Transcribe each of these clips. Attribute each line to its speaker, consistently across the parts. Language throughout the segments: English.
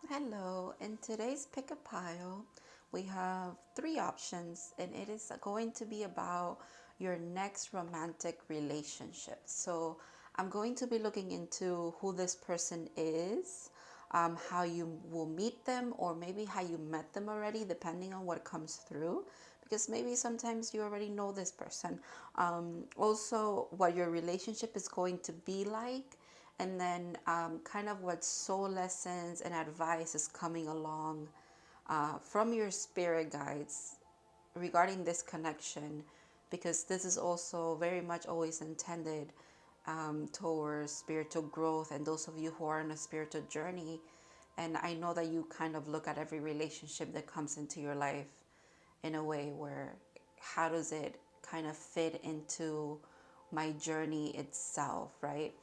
Speaker 1: Hello, in today's pick a pile, we have three options, and it is going to be about your next romantic relationship. So, I'm going to be looking into who this person is, how you will meet them, or maybe how you met them already, depending on what comes through. Because maybe sometimes you already know this person. Also, what your relationship is going to be like, and then kind of what soul lessons and advice is coming along from your spirit guides regarding this connection, because this is also very much always intended towards spiritual growth and those of you who are on a spiritual journey. And I know that you kind of look at every relationship that comes into your life in a way where how does it kind of fit into my journey itself, right?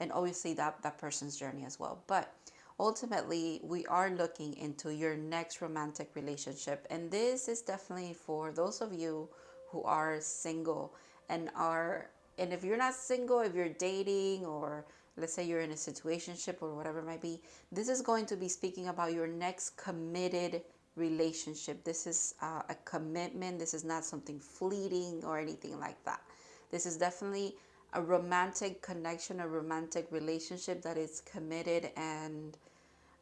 Speaker 1: And obviously that person's journey as well. But ultimately, we are looking into your next romantic relationship, and this is definitely for those of you who are single and are, and if you're not single, if you're dating, or let's say you're in a situationship or whatever it might be, this is going to be speaking about your next committed relationship. This is a commitment. This is not something fleeting or anything like that. This is definitely a romantic connection, a romantic relationship that is committed, and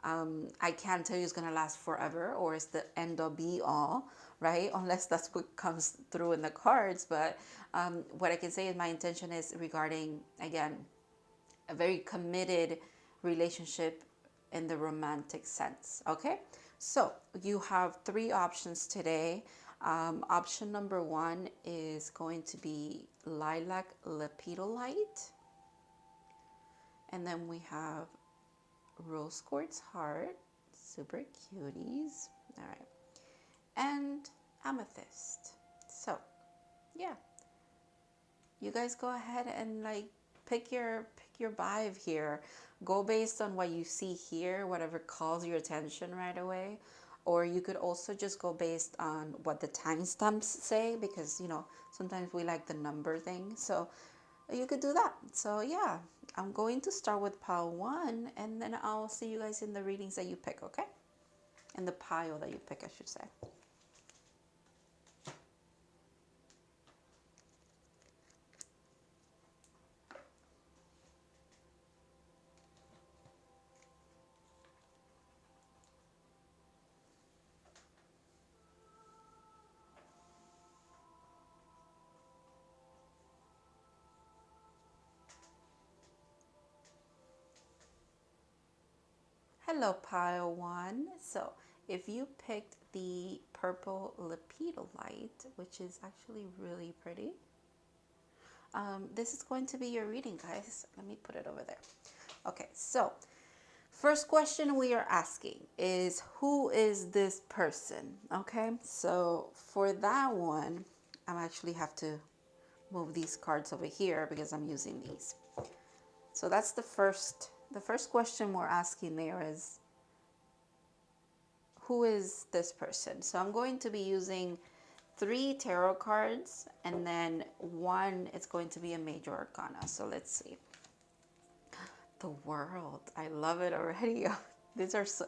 Speaker 1: I can't tell you it's going to last forever or it's the end all be all, right? Unless that's what comes through in the cards. But what I can say is my intention is regarding, again, a very committed relationship in the romantic sense. Okay, so you have three options today. Option number one is going to be lilac lepidolite, and then we have rose quartz heart, super cuties. All right, and amethyst. So yeah, you guys go ahead and like pick your vibe here. Go based on what you see here, whatever calls your attention right away. Or you could also just go based on what the timestamps say, because sometimes we like the number thing. So you could do that. So yeah, I'm going to start with pile one, and then I'll see you guys in the readings that you pick, okay? In the pile that you pick, I should say. Hello, pile one. So, if you picked the purple lepidolite, which is actually really pretty, this is going to be your reading, guys. Let me put it over there. Okay, so first question we are asking is, who is this person? Okay, so for that one, I actually have to move these cards over here because I'm using these. So that's the first question we're asking there is, who is this person? So I'm going to be using three tarot cards, and then one is going to be a major arcana. So let's see. The World. I love it already. These are so,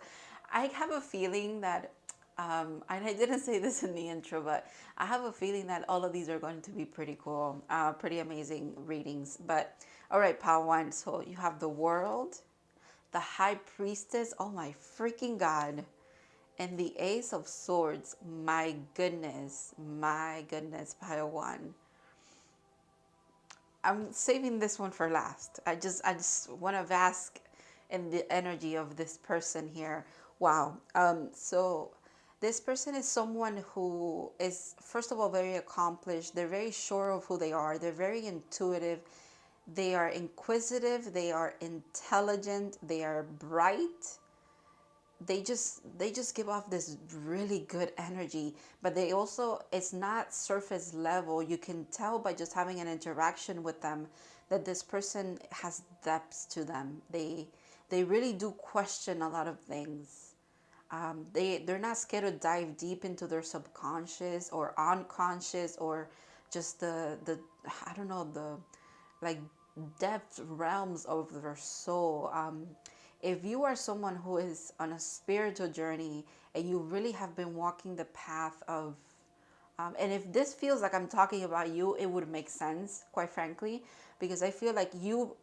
Speaker 1: I have a feeling that, and I didn't say this in the intro, but I have a feeling that all of these are going to be pretty cool, pretty amazing readings. But all right, pile one. So you have the World, the High Priestess. Oh my freaking God. And the Ace of Swords. My goodness, pile one. I'm saving this one for last. I just want to bask in the energy of this person here. Wow. So this person is someone who is, first of all, very accomplished. They're very sure of who they are. They're very intuitive. They are inquisitive. They are intelligent. They are bright. They just give off this really good energy, but they also, it's not surface level. You can tell by just having an interaction with them that this person has depths to them. They really do question a lot of things. They're not scared to dive deep into their subconscious or unconscious, or just the I don't know, the like depth realms of their soul. if you are someone who is on a spiritual journey and you really have been walking the path of, and if this feels like I'm talking about you, it would make sense, quite frankly, because I feel like you,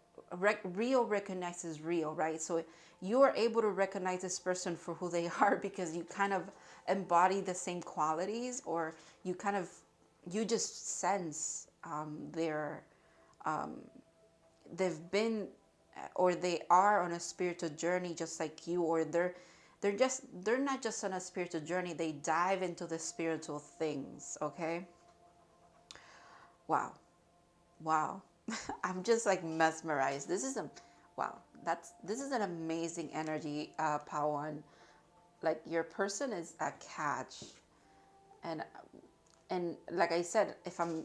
Speaker 1: real recognizes real, right? So you are able to recognize this person for who they are because you kind of embody the same qualities, or you kind of, you just sense their, they've been, or they are on a spiritual journey just like you, or they're not just on a spiritual journey, they dive into the spiritual things. Okay. Wow. Wow. I'm just like mesmerized. This is a, wow, this is an amazing energy, Pawan. Like, your person is a catch. and and like I said, if I'm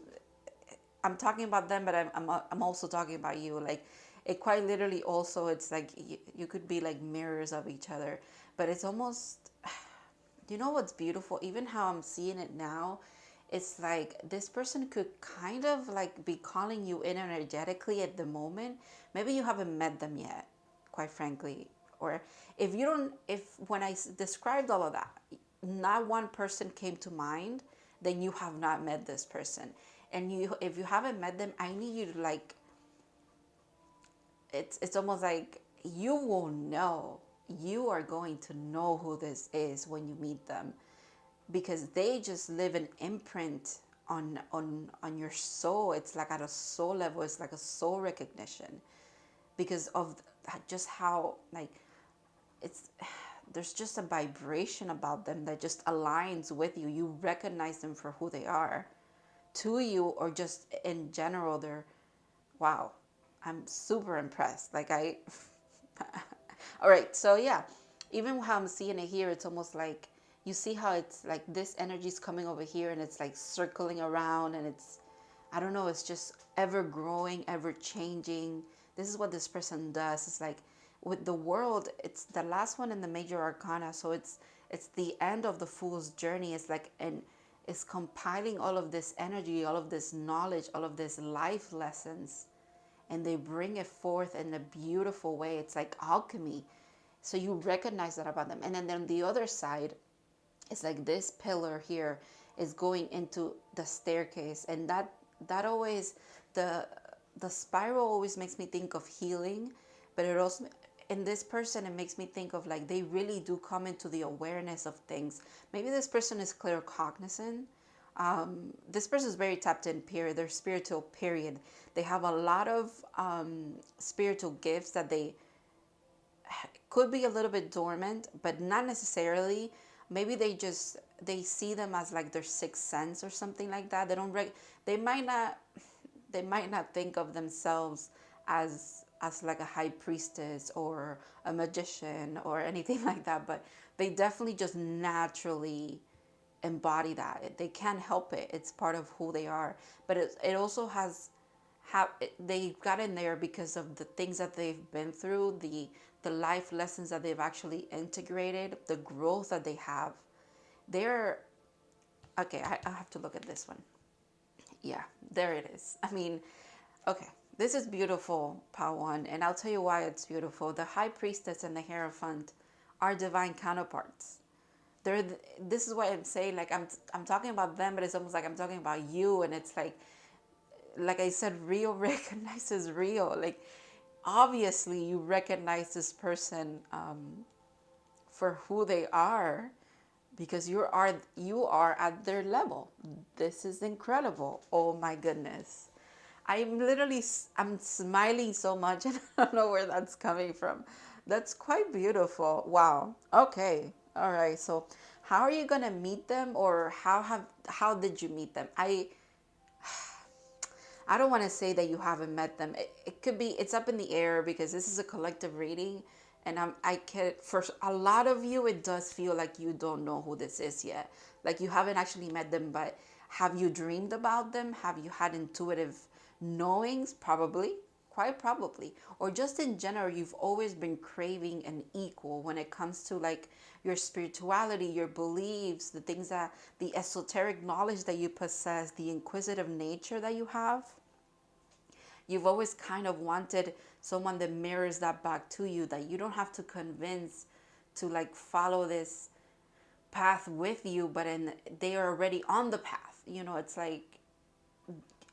Speaker 1: talking about them, but I'm also talking about you. Like, it quite literally also, it's like you could be like mirrors of each other, but it's almost, you know what's beautiful? Even how I'm seeing it now, it's like this person could kind of like be calling you in energetically at the moment. Maybe you haven't met them yet, quite frankly. Or if you don't, if when I described all of that, not one person came to mind, then you have not met this person. And you, if you haven't met them, I need you to like, it's almost like you will know, you are going to know who this is when you meet them, because they just leave an imprint on your soul. It's like at a soul level, it's like a soul recognition, because of just how, like, it's, there's just a vibration about them that just aligns with you. You recognize them for who they are to you, or just in general. They're, wow, I'm super impressed. Like, I all right, so yeah, even how I'm seeing it here, it's almost like, you see how it's like this energy is coming over here and it's like circling around, and it's, I don't know, it's just ever growing, ever changing. This is what this person does. It's like with the world, it's the last one in the major arcana, so it's the end of the fool's journey. It's like, and it's compiling all of this energy, all of this knowledge, all of this life lessons, and they bring it forth in a beautiful way. It's like alchemy. So you recognize that about them. And then on the other side, it's like this pillar here is going into the staircase, and that always, the spiral always makes me think of healing, but it also, in this person, it makes me think of like, they really do come into the awareness of things. Maybe this person is claircognizant. This person is very tapped in, period. They're spiritual, period. They have a lot of spiritual gifts that they could be a little bit dormant, but not necessarily. Maybe they see them as like their sixth sense or something like that. They don't they might not, they might not think of themselves as like a high priestess or a magician or anything like that, but they definitely just naturally embody that. They can't help it. It's part of who they are. But it also has, how they got in there because of the things that they've been through, the life lessons that they've actually integrated, the growth that they have. They're, okay, I have to look at this one. Yeah, there it is. I mean, okay, this is beautiful, Pawan, and I'll tell you why it's beautiful. The High Priestess and the Hierophant are divine counterparts. They're, this is why I'm saying, like, I'm talking about them, but it's almost like I'm talking about you, and it's like I said, real recognizes real. Like, obviously you recognize this person for who they are, because you are at their level. This is incredible. Oh my goodness. I'm smiling so much, and I don't know where that's coming from. That's quite beautiful. Wow. Okay. All right. So how are you going to meet them, or how did you meet them? I don't want to say that you haven't met them. It could be, it's up in the air, because this is a collective reading. And I can, for a lot of you, it does feel like you don't know who this is yet. Like, you haven't actually met them, but have you dreamed about them? Have you had intuitive knowings? Probably, quite probably. Or just in general, you've always been craving an equal when it comes to like your spirituality, your beliefs, the things that, the esoteric knowledge that you possess, the inquisitive nature that you have. You've always kind of wanted someone that mirrors that back to you, that you don't have to convince to like follow this path with you, but they are already on the path. You know, it's like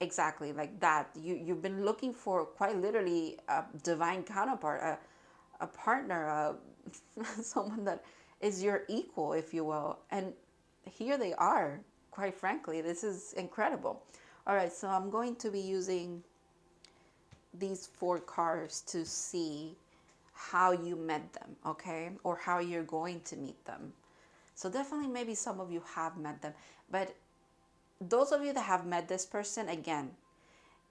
Speaker 1: exactly like that. You've been looking for quite literally a divine counterpart, a partner, someone that is your equal, if you will. And here they are. Quite frankly, this is incredible. All right, so I'm going to be using these 4 cards to see how you met them, okay? Or how you're going to meet them. So definitely maybe some of you have met them. But those of you that have met this person, again,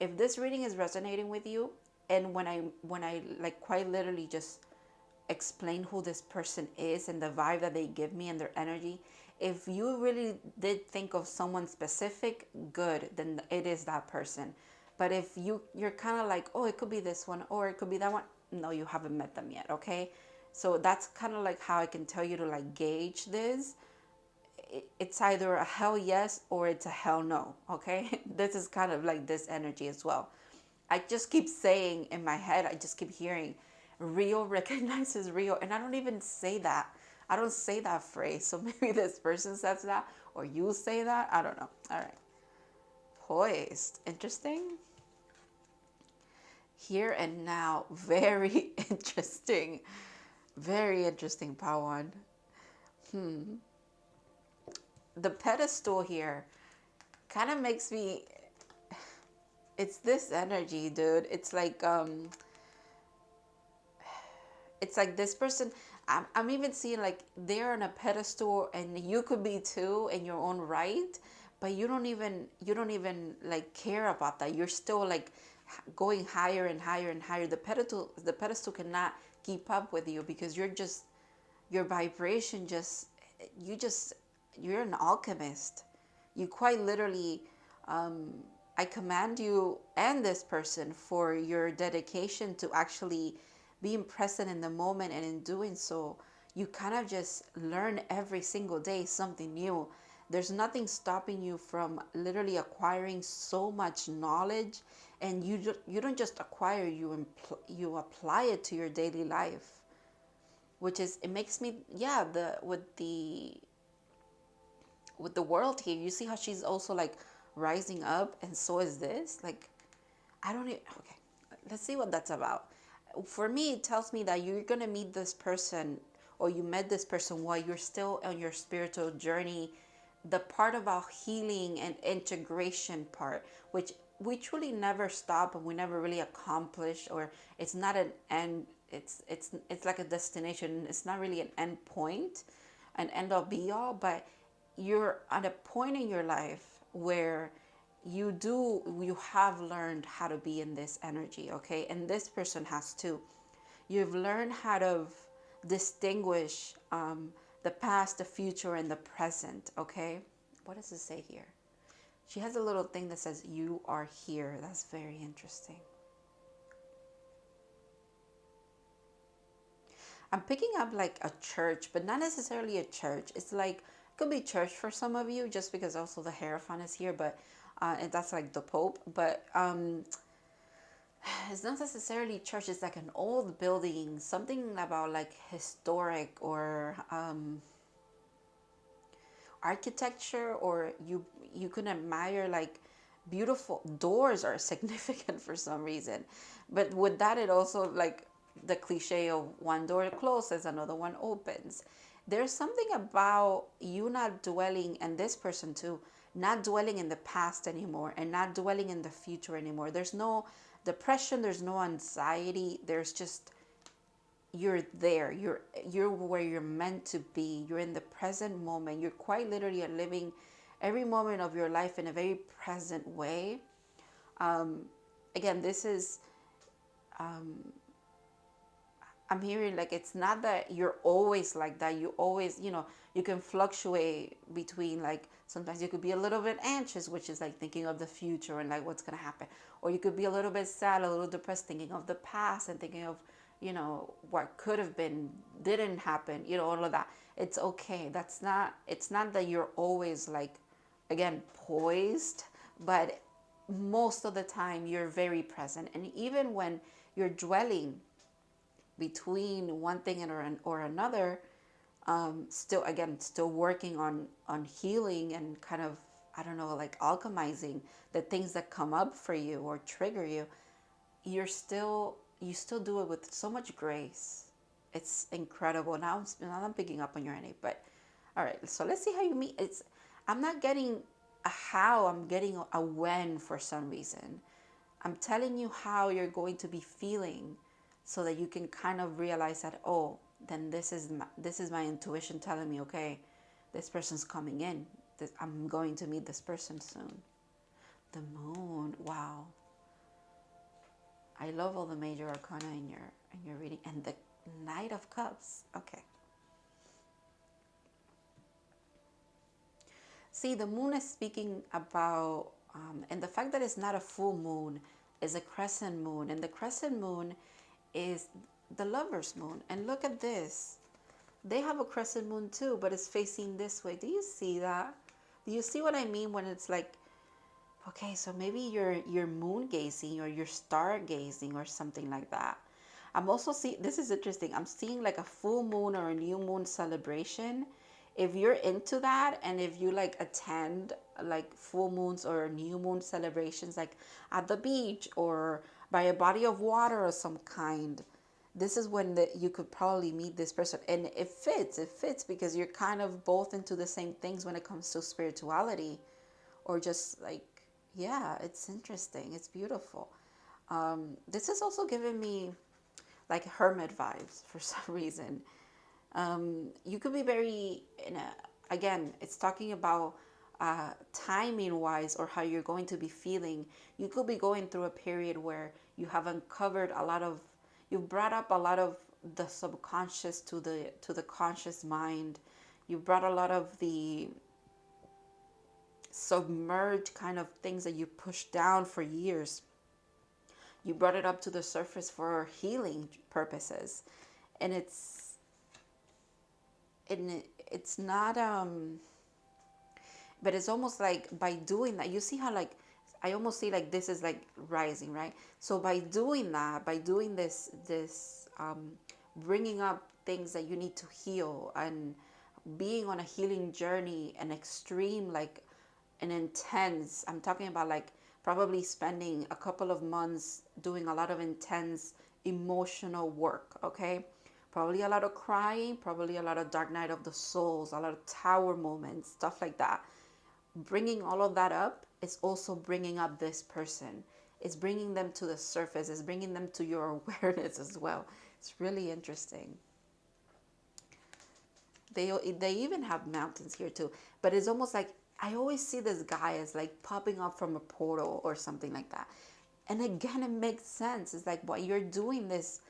Speaker 1: if this reading is resonating with you, and when I like quite literally just explain who this person is and the vibe that they give me and their energy, if you really did think of someone specific, good, then it is that person. But if you're kind of like, oh, it could be this one or it could be that one, no, you haven't met them yet, okay? So that's kind of like how I can tell you to like gauge this. It's either a hell yes or it's a hell no, okay? This is kind of like this energy as well. I just keep saying in my head, I just keep hearing, Rio recognizes Rio. And I don't even say that. I don't say that phrase. So maybe this person says that or you say that. I don't know. All right. Poised. Interesting. Here and now. Very interesting. Very interesting, Pawan. The pedestal here kind of makes me, it's this energy, dude. It's like this person, I'm even seeing like they're on a pedestal and you could be too in your own right, but you don't even like care about that. You're still like going higher and higher and higher. The pedestal cannot keep up with you because your vibration you're an alchemist. You quite literally, I commend you and this person for your dedication to actually being present in the moment, and in doing so, you kind of just learn every single day something new. There's nothing stopping you from literally acquiring so much knowledge, and you don't just acquire, you apply it to your daily life, which is, it makes me, yeah, with the world here, you see how she's also like rising up, and so is this. Like, I don't even, okay, let's see what that's about. For me, it tells me that you're going to meet this person, or you met this person while you're still on your spiritual journey. The part about healing and integration part, which we truly never stop and we never really accomplish, or it's not an end. It's like a destination. It's not really an end point, an end all be all, but you're at a point in your life where you have learned how to be in this energy, okay? And this person has too. You've learned how to distinguish the past, the future, and the present, okay? What does it say here? She has a little thing that says, you are here. That's very interesting. I'm picking up like a church, but not necessarily a church. It's like, it could be church for some of you, just because also the Hierophant is here, but and that's like the Pope. But it's not necessarily church. It's like an old building, something about like historic or architecture, or you can admire like beautiful doors are significant for some reason. But with that, it also like the cliche of one door closes, another one opens. There's something about you not dwelling, and this person too, not dwelling in the past anymore and not dwelling in the future anymore. There's no depression, there's no anxiety. There's just, you're there. You're where you're meant to be. You're in the present moment. You're quite literally living every moment of your life in a very present way. Again, this is I'm hearing like, it's not that you're always like that. You always, you can fluctuate between like, sometimes you could be a little bit anxious, which is like thinking of the future and like what's going to happen. Or you could be a little bit sad, a little depressed, thinking of the past and thinking of, what could have been, didn't happen, all of that. It's okay. It's not that you're always like, again, poised, but most of the time you're very present. And even when you're dwelling between one thing or another, still working on healing and kind of, I don't know, like alchemizing the things that come up for you or trigger you, you still do it with so much grace. It's incredible. Now I'm picking up on your energy, but all right. So let's see how you meet. I'm not getting a how. I'm getting a when for some reason. I'm telling you how you're going to be feeling, so that you can kind of realize that, oh, then this is my intuition telling me, okay, this person's coming in. I'm going to meet this person soon. The moon. Wow. I love all the major arcana in your reading, and the Knight of Cups. Okay. See, the moon is speaking about, and the fact that it's not a full moon, is a crescent moon, and the crescent moon is the lover's moon. And look at this. They have a crescent moon too, but it's facing this way. Do you see that? Do you see what I mean when it's like, okay, so maybe you're moon gazing or you're star gazing or something like that. I'm also seeing, this is interesting, I'm seeing like a full moon or a new moon celebration. If you're into that, and if you like attend like full moons or new moon celebrations, like at the beach or by a body of water or some kind, this is when you could probably meet this person. And it fits because you're kind of both into the same things when it comes to spirituality, or just like, yeah, it's interesting, it's beautiful. This is also giving me like hermit vibes for some reason. You could be very again, it's talking about timing wise, or how you're going to be feeling. You could be going through a period where you have uncovered a lot of, you've brought up a lot of the subconscious to the conscious mind. You brought a lot of the submerged kind of things that you pushed down for years. You brought it up to the surface for healing purposes. And it's not but it's almost like by doing that, you see how like, I almost see like this is like rising, right? So by doing that, by doing this bringing up things that you need to heal, and being on a healing journey, an extreme, like an intense, I'm talking about like probably spending a couple of months doing a lot of intense emotional work, okay? Probably a lot of crying, probably a lot of dark night of the souls, a lot of tower moments, stuff like that. Bringing all of that up is also bringing up this person. It's bringing them to the surface. It's bringing them to your awareness as well. It's really interesting. They even have mountains here too, but it's almost like I always see this guy as like popping up from a portal or something like that. And again, it makes sense. It's like, what you're doing, this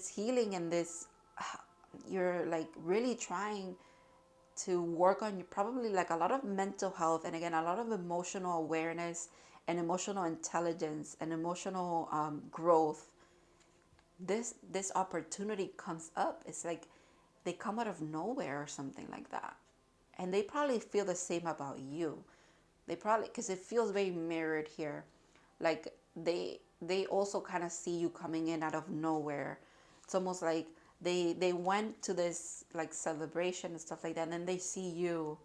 Speaker 1: healing, and this you're like really trying to work on probably like a lot of mental health, and again a lot of emotional awareness and emotional intelligence and emotional growth. This opportunity comes up. It's like they come out of nowhere or something like that, and they probably feel the same about you. They probably, because it feels very mirrored here, like they also kind of see you coming in out of nowhere. It's almost like they went to this like celebration and stuff like that, and then they see you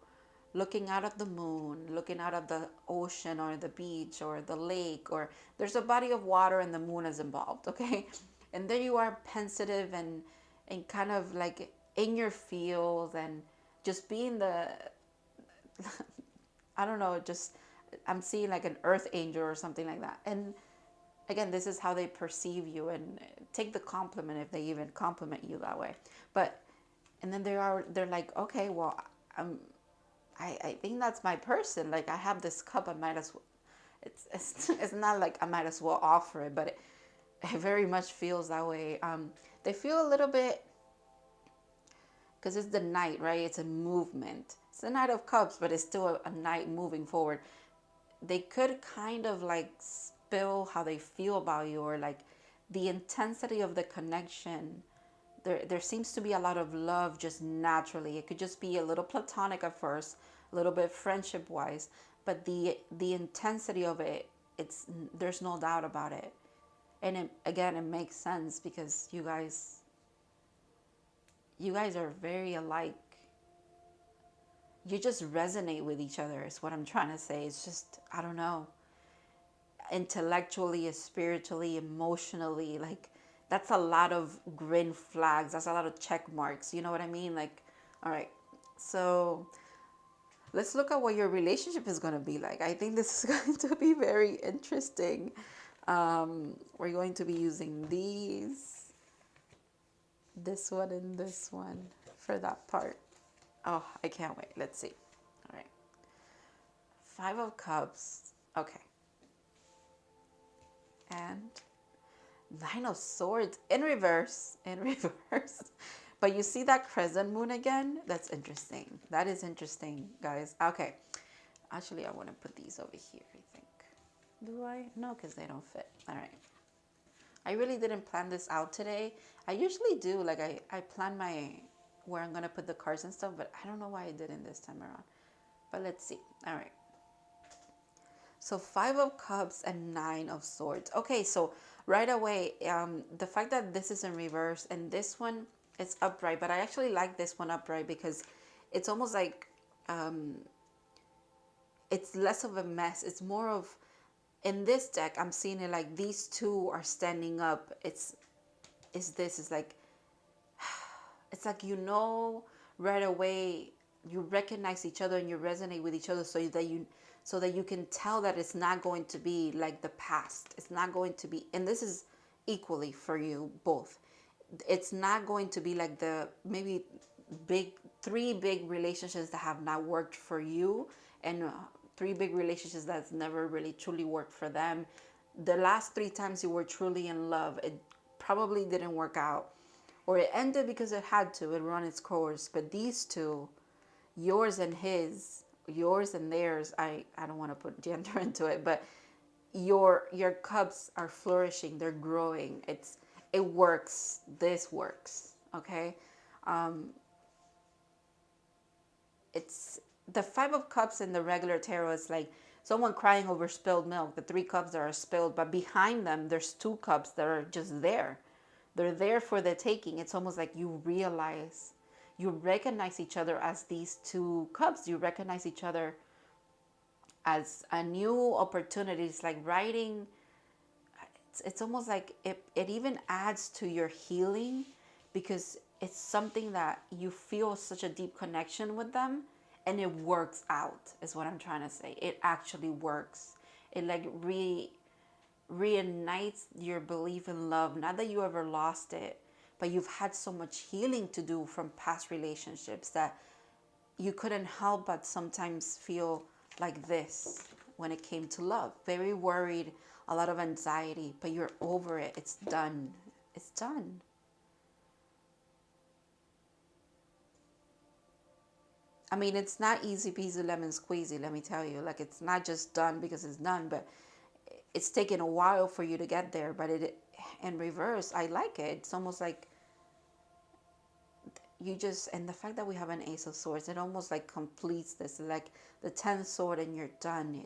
Speaker 1: looking out at the moon, looking out at the ocean or the beach or the lake, or there's a body of water and the moon is involved, okay? And there you are, pensive and kind of like in your field, and just being the I don't know, just I'm seeing like an earth angel or something like that. And again, this is how they perceive you, and take the compliment if they even compliment you that way. But and then they're like, okay, well, I think that's my person. Like, I have this cup, I might as well. It's not like I might as well offer it, but it very much feels that way. They feel a little bit, because it's the knight, right? It's a movement. It's the Knight of Cups, but it's still a knight moving forward. They could kind of like spill how they feel about you, or like the intensity of the connection. There seems to be a lot of love just naturally. It could just be a little platonic at first, a little bit friendship wise, but the intensity of it It's, there's no doubt about it. And it, again, it makes sense because you guys are very alike. You just resonate with each other is what I'm trying to say. It's just, I don't know, intellectually, spiritually, emotionally, like that's a lot of green flags. That's a lot of check marks. You know what I mean? Like, all right. So let's look at what your relationship is going to be like. I think this is going to be very interesting. We're going to be using these, this one and this one for that part. Oh, I can't wait. Let's see. All right. 5 of Cups. Okay. And 9 of Swords in reverse. In reverse. But you see that crescent moon again? That's interesting. That is interesting, guys. Okay. Actually, I want to put these over here, I think. Do I? No, because they don't fit. All right. I really didn't plan this out today. I usually do. Like, I plan my, where I'm going to put the cards and stuff, but I don't know why I didn't this time around. But let's see. All right. So 5 of Cups and 9 of Swords. Okay, so right away, the fact that this is in reverse and this one is upright, but I actually like this one upright because it's almost like it's less of a mess. It's more of, in this deck, I'm seeing it like these two are standing up. It's like, it's like, you know, right away you recognize each other and you resonate with each other, so that you can tell that it's not going to be like the past. It's not going to be, and this is equally for you both. It's not going to be like the maybe three big relationships that have not worked for you, and 3 big relationships that's never really truly worked for them. The last 3 times you were truly in love, it probably didn't work out, or it ended because it had to. It run its course. But these two, yours and his, yours and theirs, I don't want to put gender into it, but your cups are flourishing. They're growing. It works. This works. Okay. It's the 5 of Cups in the regular tarot is like someone crying over spilled milk. The 3 cups that are spilled, but behind them there's 2 cups that are just there. They're there for the taking. It's almost like you realize, you recognize each other as these 2 cups. You recognize each other as a new opportunity. It's like writing. It's almost like it even adds to your healing, because it's something that you feel such a deep connection with them, and it works out, is what I'm trying to say. It actually works. It like reignites your belief in love. Not that you ever lost it, but you've had so much healing to do from past relationships that you couldn't help but sometimes feel like this when it came to love. Very worried, a lot of anxiety, but you're over it. It's done. It's done. I mean, it's not easy peasy lemon squeezy, let me tell you. Like, it's not just done because it's done, but it's taken a while for you to get there. But it, in reverse, I like it. It's almost like you just, and the fact that we have an Ace of Swords, it almost like completes this, like the 10th sword, and you're done.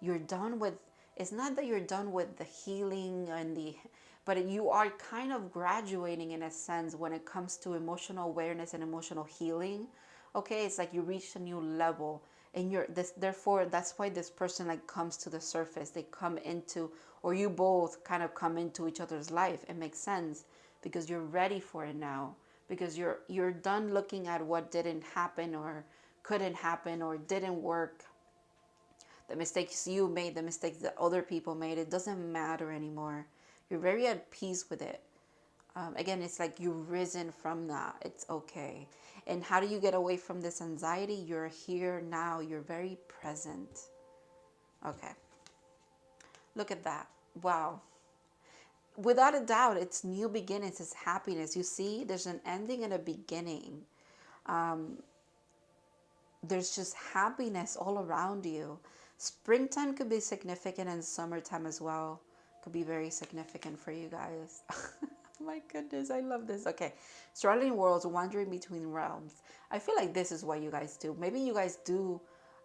Speaker 1: You're done with, it's not that you're done with the healing and but you are kind of graduating in a sense when it comes to emotional awareness and emotional healing. Okay, it's like you reach a new level, and therefore that's why this person like comes to the surface. They come into, or you both kind of come into each other's life. It makes sense because you're ready for it now, because you're done looking at what didn't happen or couldn't happen or didn't work. The mistakes you made, the mistakes that other people made, it doesn't matter anymore. You're very at peace with it. Again, it's like you've risen from that. It's okay. And how do you get away from this anxiety? You're here now. You're very present. Okay. Look at that. Wow. Without a doubt, it's new beginnings. It's happiness. You see, there's an ending and a beginning. There's just happiness all around you. Springtime could be significant, and summertime as well could be very significant for you guys. My goodness, I love this. Okay, straddling worlds, wandering between realms. I feel like this is what you guys do. Maybe you guys do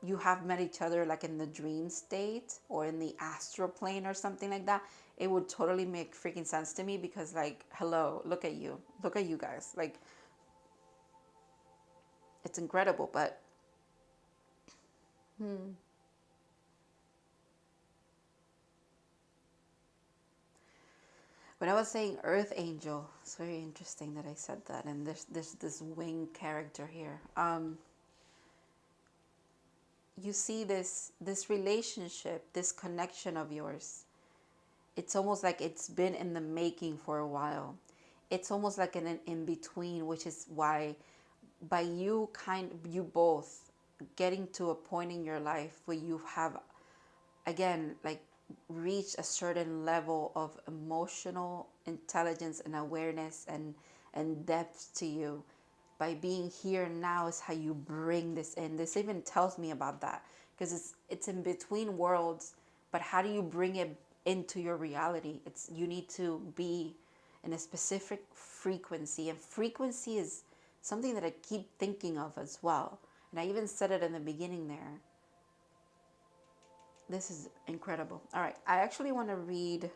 Speaker 1: you have met each other like in the dream state or in the astral plane or something like that, it would totally make freaking sense to me, because like, hello, look at you. Look at you guys. Like, it's incredible. But when I was saying Earth Angel, it's very interesting that I said that. And there's this wing character here. You see this relationship, this connection of yours. It's almost like it's been in the making for a while. It's almost like an in between, which is why by you both getting to a point in your life where you have, again, like reached a certain level of emotional intelligence and awareness and depth to you. By being here now is how you bring this in. This even tells me about that, because it's in between worlds, but how do you bring it into your reality? It's, you need to be in a specific frequency, and frequency is something that I keep thinking of as well. And I even said it in the beginning there. This is incredible. All right, I actually want to read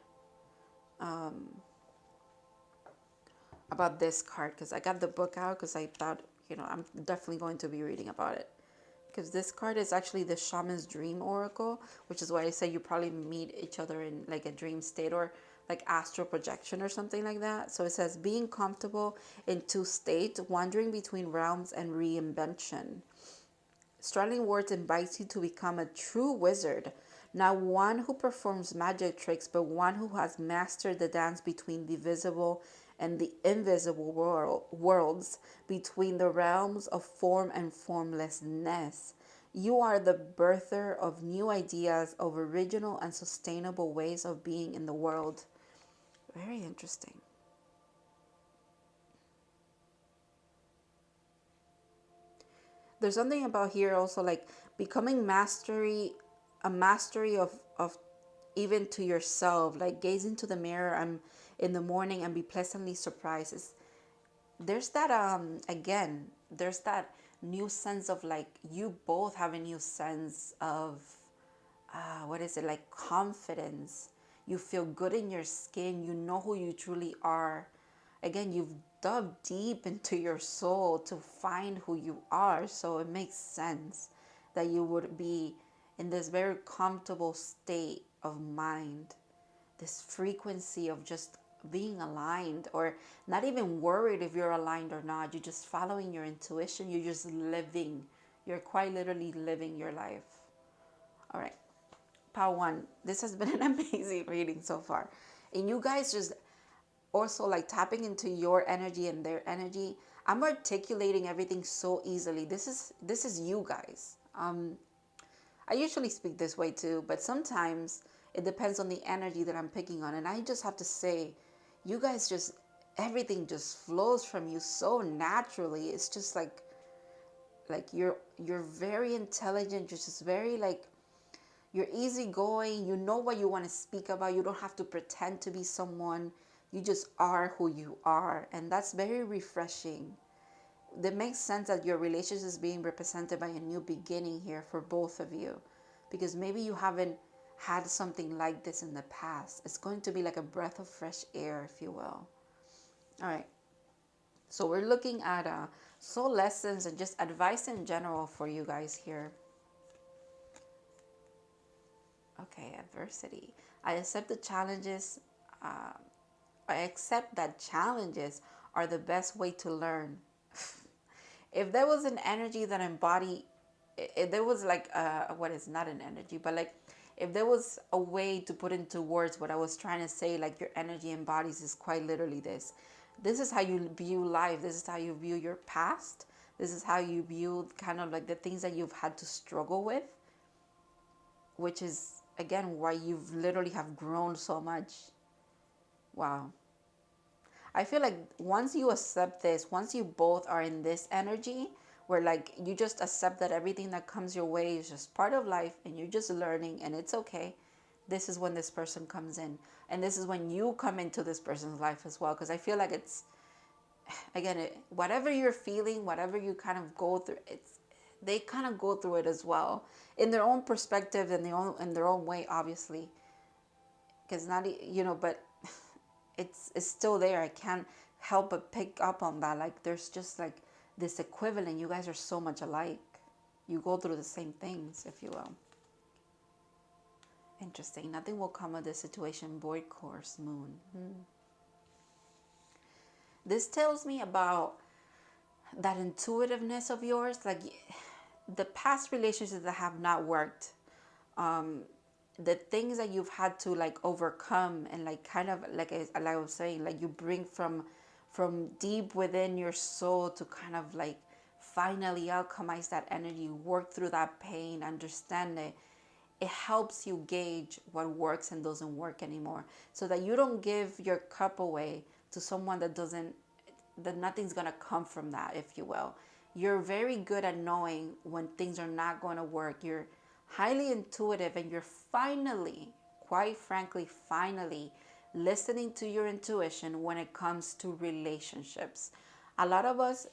Speaker 1: about this card, because I got the book out because I thought, I'm definitely going to be reading about it. Because this card is actually the Shaman's Dream Oracle, which is why I say you probably meet each other in like a dream state or like astral projection or something like that. So it says, being comfortable in two states, wandering between realms and reinvention. Straddling words invites you to become a true wizard, not one who performs magic tricks, but one who has mastered the dance between the visible and the invisible worlds, between the realms of form and formlessness. You are the birther of new ideas, of original and sustainable ways of being in the world. Very interesting. There's something about here also, like becoming a mastery of even to yourself, like gaze into the mirror and in the morning and be pleasantly surprised. There's that again, there's that new sense of like, you both have a new sense of what is it, like confidence. You feel good in your skin, you know who you truly are. Again, you've dug deep into your soul to find who you are, so it makes sense that you would be in this very comfortable state of mind, this frequency of just being aligned, or not even worried if you're aligned or not. You're just following your intuition. You're just living. You're quite literally living your life. All right. Part one. This has been an amazing reading so far. And you guys just also like tapping into your energy and their energy. I'm articulating everything so easily. This is you guys. I usually speak this way too, but sometimes it depends on the energy that I'm picking on. And I just have to say, you guys just, everything just flows from you so naturally. It's just like you're very intelligent. You're just very like, you're easygoing. You know what you want to speak about. You don't have to pretend to be someone. You just are who you are. And that's very refreshing. That makes sense that your relationship is being represented by a new beginning here for both of you, because maybe you haven't had something like this in the past. It's going to be like a breath of fresh air, if you will. All right. So we're looking at soul lessons and just advice in general for you guys here. Okay, adversity. I accept the challenges. I accept that challenges are the best way to learn. If there was an energy that if there was like what is not an energy, but like if there was a way to put into words what I was trying to say, like your energy embodies is quite literally this. This is how you view life. This is how you view your past. This is how you view kind of like the things that you've had to struggle with, which is again why you've literally have grown so much. Wow. I feel like once you accept this, once you both are in this energy where like you just accept that everything that comes your way is just part of life and you're just learning and it's okay, this is when this person comes in. And this is when you come into this person's life as well. Because I feel like it's, again, whatever you're feeling, whatever you kind of go through, they kind of go through it as well in their own perspective, in their own way, obviously, because not but it's still there. I can't help but pick up on that. Like there's just like this equivalent. You guys are so much alike. You go through the same things, if you will. Interesting. Nothing will come of this situation. Void course, moon. This tells me about that intuitiveness of yours, like the past relationships that have not worked, the things that you've had to like overcome, and like kind of like I was saying, like you bring from deep within your soul to kind of like finally alchemize that energy, work through that pain, understand it. It helps you gauge what works and doesn't work anymore, so that you don't give your cup away to someone that nothing's gonna come from that, if you will. You're very good at knowing when things are not going to work. You're highly intuitive, and you're finally, quite frankly, finally listening to your intuition when it comes to relationships. A lot of us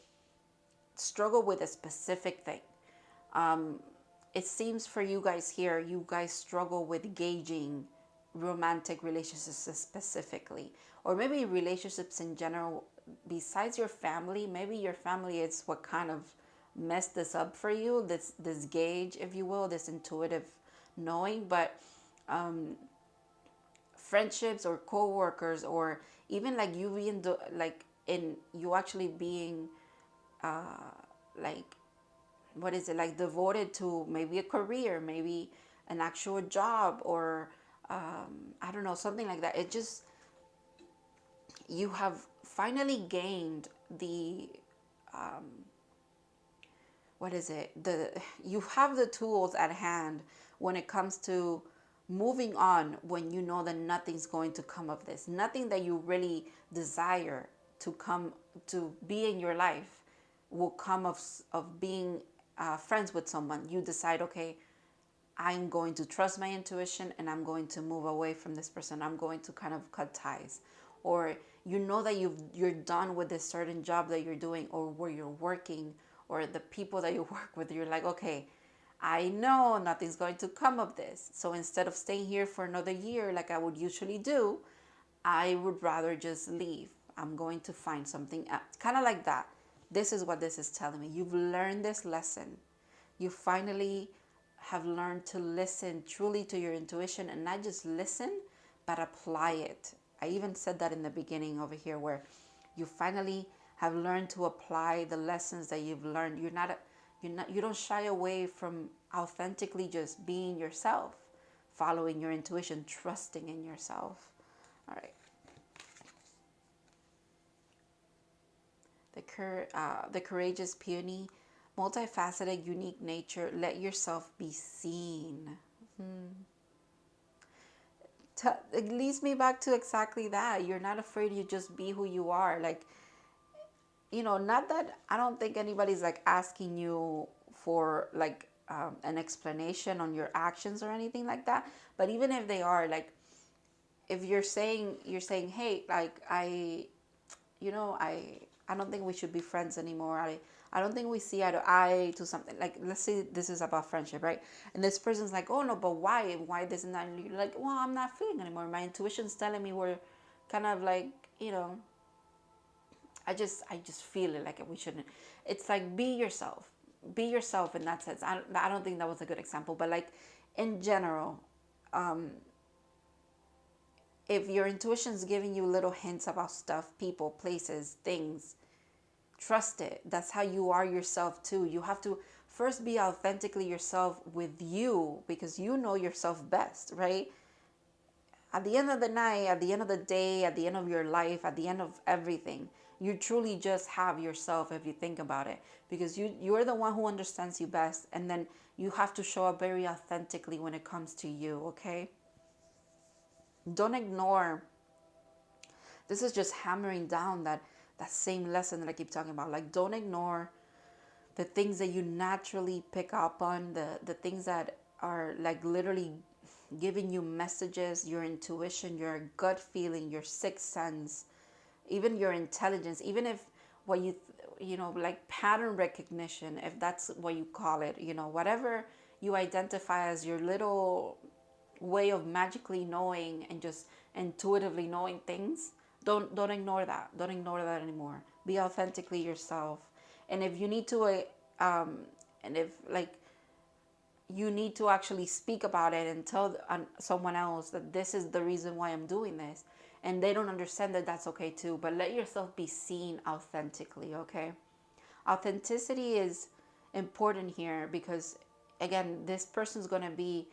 Speaker 1: struggle with a specific thing. It seems for you guys here, you guys struggle with gauging romantic relationships specifically, or maybe relationships in general. Besides your family, maybe your family is what kind of messed this up for you, this gauge, if you will, this intuitive knowing. But friendships or co-workers, or even like you being you actually being like, what is it, like devoted to maybe a career, maybe an actual job, or I don't know, something like that. It just, you have finally gained the what is it, you have the tools at hand when it comes to moving on, when you know that nothing's going to come of this, nothing that you really desire to come to be in your life will come of being friends with someone. You decide, okay, I'm going to trust my intuition, and I'm going to move away from this person. I'm going to kind of cut ties. Or you know that you're done with this certain job that you're doing, or where you're working, or the people that you work with. You're like, okay, I know nothing's going to come of this. So instead of staying here for another year like I would usually do, I would rather just leave. I'm going to find something else. Kind of like that. This is what this is telling me. You've learned this lesson. You finally have learned to listen truly to your intuition, and not just listen, but apply it. I even said that in the beginning over here, where you finally have learned to apply the lessons that you've learned. You don't shy away from authentically just being yourself, following your intuition, trusting in yourself. All right. The courageous, puny, multifaceted, unique nature. Let yourself be seen. It leads me back to exactly that. You're not afraid. You just be who you are. Like, not that I don't think anybody's like asking you for like an explanation on your actions or anything like that. But even if they are, like, if you're saying, hey, like, I don't think we should be friends anymore. I don't think we see eye to eye to something. Like, let's say this is about friendship, right? And this person's like, oh no, but why? Why this and that? And you're like, well, I'm not feeling anymore. My intuition's telling me we're kind of like, I just feel it, like we shouldn't. It's like, be yourself. Be yourself in that sense. I don't think that was a good example, but like in general, if your intuition's giving you little hints about stuff, people, places, things, trust it. That's how you are yourself too. You have to first be authentically yourself with you, because you know yourself best, right? At the end of the night, at the end of the day, at the end of your life, at the end of everything, you truly just have yourself, if you think about it, because you're the one who understands you best, and then you have to show up very authentically when it comes to you, okay? Don't ignore. This is just hammering down that same lesson that I keep talking about. Like, don't ignore the things that you naturally pick up on, the things that are like literally giving you messages, your intuition, your gut feeling, your sixth sense, even your intelligence. Even if what you know, like pattern recognition, if that's what you call it, you know, whatever you identify as your little way of magically knowing and just intuitively knowing things, don't ignore that. Don't ignore that anymore. Be authentically yourself. And if you need to and if like you need to actually speak about it and tell someone else that this is the reason why I'm doing this, and they don't understand that, that's okay too. But let yourself be seen authentically, okay? Authenticity is important here because, again, this person's going to be,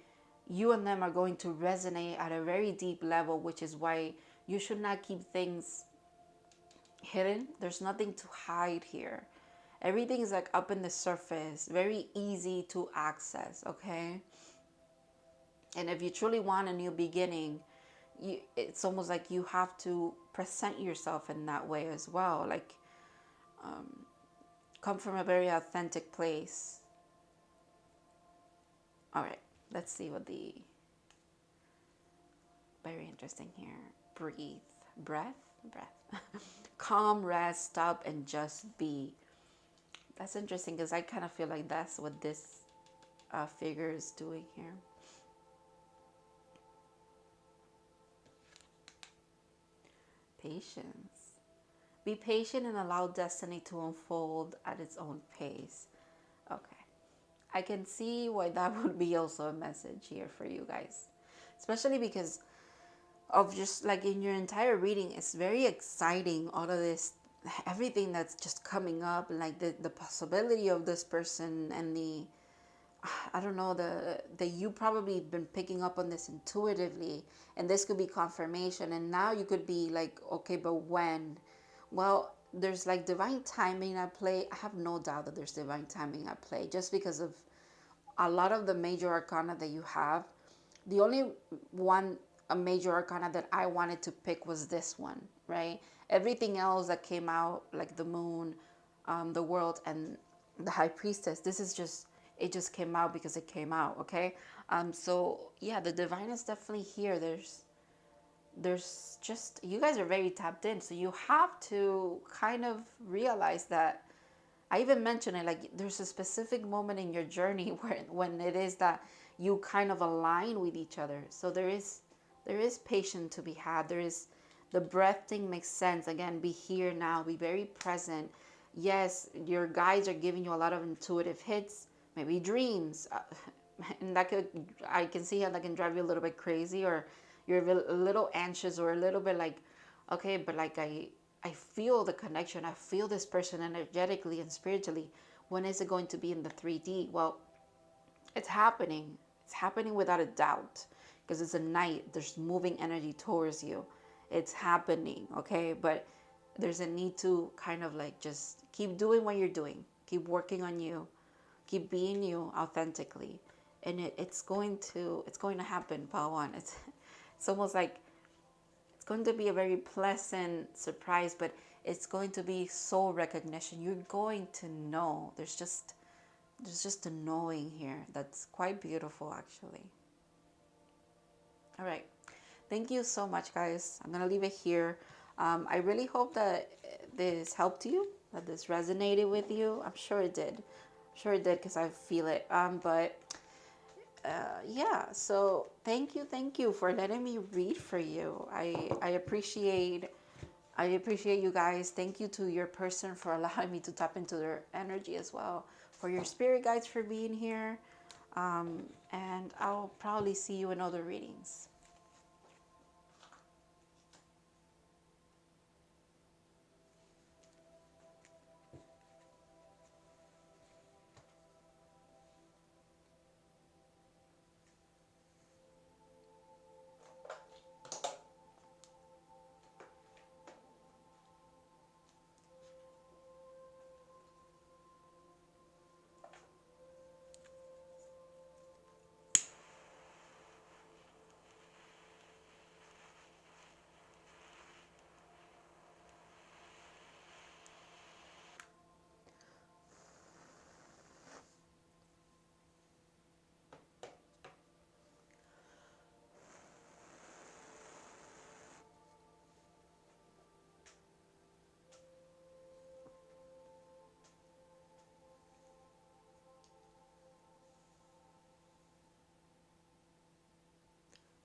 Speaker 1: you and them are going to resonate at a very deep level, which is why you should not keep things hidden. There's nothing to hide here. Everything is like up in the surface, very easy to access, okay? And if you truly want a new beginning, it's almost like you have to present yourself in that way as well. Like, come from a very authentic place. All right, let's see what the, very interesting here. Breathe, breath. Calm, rest, stop, and just be. That's interesting because I kind of feel like that's what this figure is doing here. Patience. Be patient and allow destiny to unfold at its own pace. Okay. I can see why that would be also a message here for you guys. Especially because of just like in your entire reading, it's very exciting. All of this, everything that's just coming up, like the possibility of this person and the, I don't know, the you probably been picking up on this intuitively, and this could be confirmation. And now you could be like, okay, but when? Well, there's like divine timing at play. I have no doubt that there's divine timing at play, just because of a lot of the major arcana that you have. The only one, a major arcana that I wanted to pick was this one, right? Everything else that came out, like the moon, the world, and the high priestess, this is just, it just came out because it came out, okay? So yeah, the divine is definitely here. There's just, you guys are very tapped in, so you have to kind of realize that. I even mentioned it, like there's a specific moment in your journey where when it is that you kind of align with each other. So there is patience to be had. There is, the breath thing makes sense. Again, be here now, be very present. Yes, your guides are giving you a lot of intuitive hits, maybe dreams, and that could, I can see how that can drive you a little bit crazy, or you're a little anxious, or a little bit like, okay, but like I feel the connection. I feel this person energetically and spiritually. When is it going to be in the 3D? Well, it's happening. It's happening without a doubt, because it's a night. There's moving energy towards you. It's happening, okay? But there's a need to kind of like just keep doing what you're doing. Keep working on you. Keep being you authentically. And it's going to happen, Pawan. It's almost like it's going to be a very pleasant surprise, but it's going to be soul recognition. You're going to know. There's just a knowing here that's quite beautiful, actually. All right. Thank you so much, guys. I'm going to leave it here. I really hope that this helped you, that this resonated with you. I'm sure it did. I'm sure it did, because I feel it. But yeah, so thank you for letting me read for you. I appreciate you guys. Thank you to your person for allowing me to tap into their energy as well. For your spirit guides for being here. And I'll probably see you in other readings.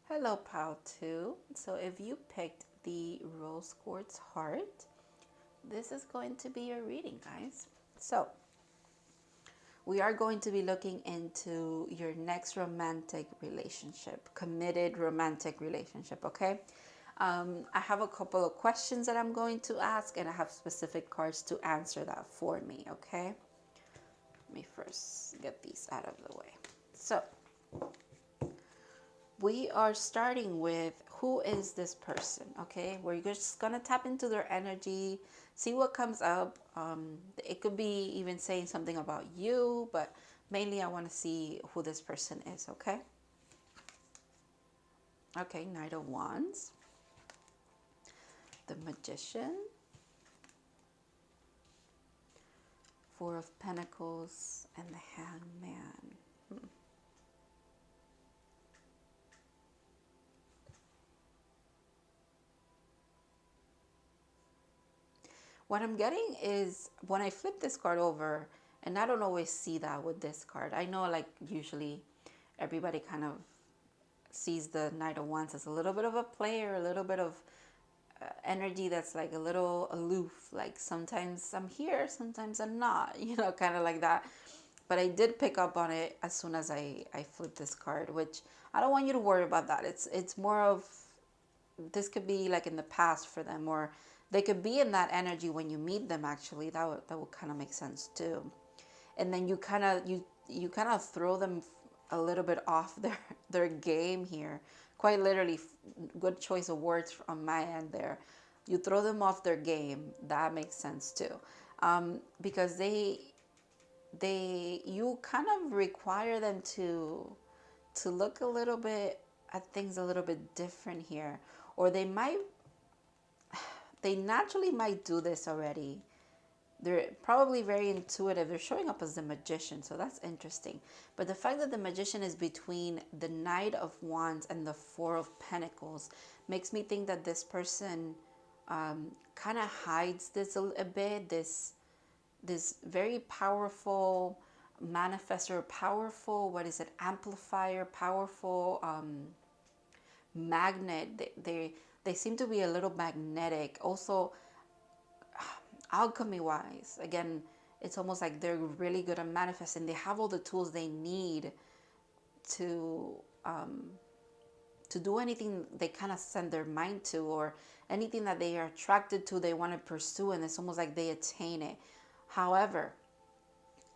Speaker 1: Hello, Pal 2. So if you picked the Rose Quartz Heart, this is going to be your reading, guys. So we are going to be looking into your next romantic relationship, committed romantic relationship, okay? I have a couple of questions that I'm going to ask, and I have specific cards to answer that for me, okay? Let me first get these out of the way. So we are starting with, who is this person? Okay, we're just gonna tap into their energy, see what comes up. It could be even saying something about you, but mainly I want to see who this person is. Okay. Okay, Knight of Wands, the Magician, Four of Pentacles, and the Hangman. What I'm getting is, when I flip this card over, and I don't always see that with this card. I know, like, usually everybody kind of sees the Knight of Wands as a little bit of a player, a little bit of energy that's like a little aloof. Like, sometimes I'm here, sometimes I'm not, kind of like that. But I did pick up on it as soon as I flipped this card, which I don't want you to worry about that. It's more of, this could be like in the past for them, or they could be in that energy when you meet them. Actually, that would kind of make sense too. And then you kind of throw them a little bit off their game here. Quite literally, good choice of words on my end there. You throw them off their game. That makes sense too, because you kind of require them to look a little bit at things a little bit different here, or they naturally might do this already. They're probably very intuitive. They're showing up as the Magician, so that's interesting. But the fact that the Magician is between the Knight of Wands and the Four of Pentacles makes me think that this person kind of hides this a bit. This very powerful manifestor, powerful, what is it, amplifier, powerful magnet. They seem to be a little magnetic. Also, alchemy wise, again, it's almost like they're really good at manifesting. They have all the tools they need to do anything they kind of send their mind to, or anything that they are attracted to, they want to pursue, and it's almost like they attain it. However,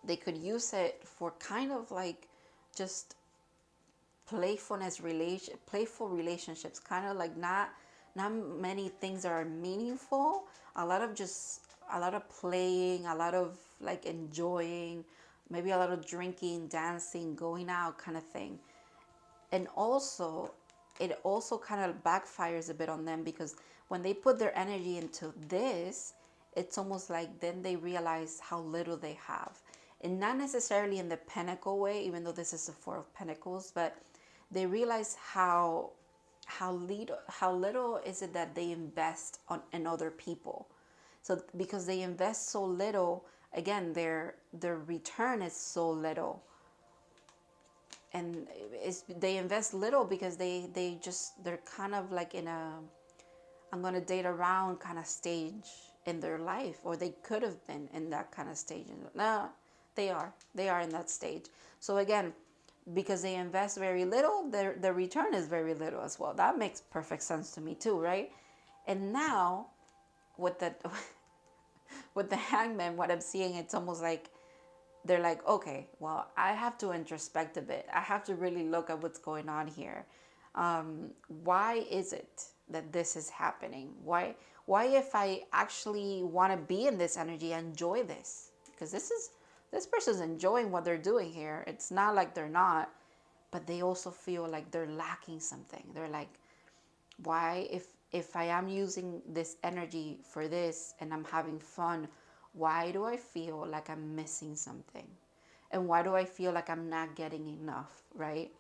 Speaker 1: they could use it for kind of like just playful relationships, kind of like not many things that are meaningful. A lot of playing, a lot of like enjoying, maybe a lot of drinking, dancing, going out kind of thing. And also, it also kind of backfires a bit on them, because when they put their energy into this, it's almost like then they realize how little they have. And not necessarily in the pentacle way, even though this is the Four of Pentacles, but they realize how little is it that they invest in other people. So because they invest so little, again, their return is so little. And they invest little because they're kind of like in a, I'm gonna date around kind of stage in their life, or they could have been in that kind of stage. No, they are in that stage. So again, because they invest very little, their return is very little as well. That makes perfect sense to me too, right? And now with the with the Hangman, what I'm seeing, it's almost like they're like, okay, well, I have to introspect a bit. I have to really look at what's going on here. Why is it that this is happening? Why if I actually want to be in this energy, enjoy this? Because this person's enjoying what they're doing here. It's not like they're not, but they also feel like they're lacking something. They're like, why, if I am using this energy for this and I'm having fun, why do I feel like I'm missing something? And why do I feel like I'm not getting enough, right?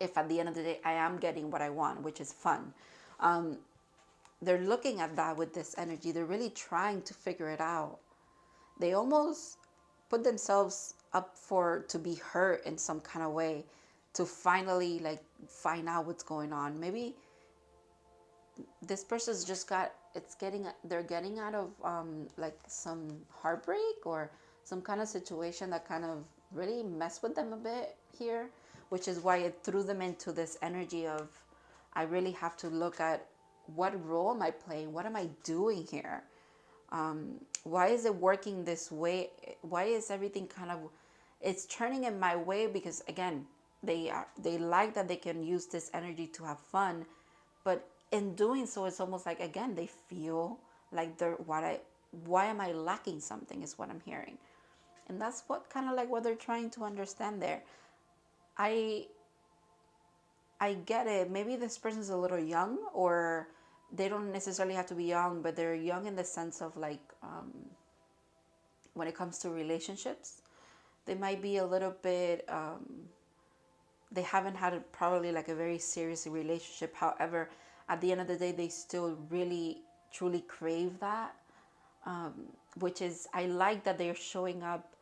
Speaker 1: If at the end of the day I am getting what I want, which is fun. They're looking at that with this energy. They're really trying to figure it out. They almost put themselves up to be hurt in some kind of way, to finally like find out what's going on. Maybe this person's just they're getting out of like some heartbreak or some kind of situation that kind of really messed with them a bit here, which is why it threw them into this energy of, I really have to look at what role am I playing? What am I doing here? Why is it working this way? Why is everything kind of, it's turning in my way? Because again, they like that they can use this energy to have fun, but in doing so, it's almost like, again, they feel like why am I lacking something is what I'm hearing. And that's what kind of like what they're trying to understand there. I I get it. Maybe this person's a little young, or they don't necessarily have to be young, but they're young in the sense of like when it comes to relationships, they might be a little bit. They haven't had probably like a very serious relationship. However, at the end of the day, they still really truly crave that, which is, I like that they're showing up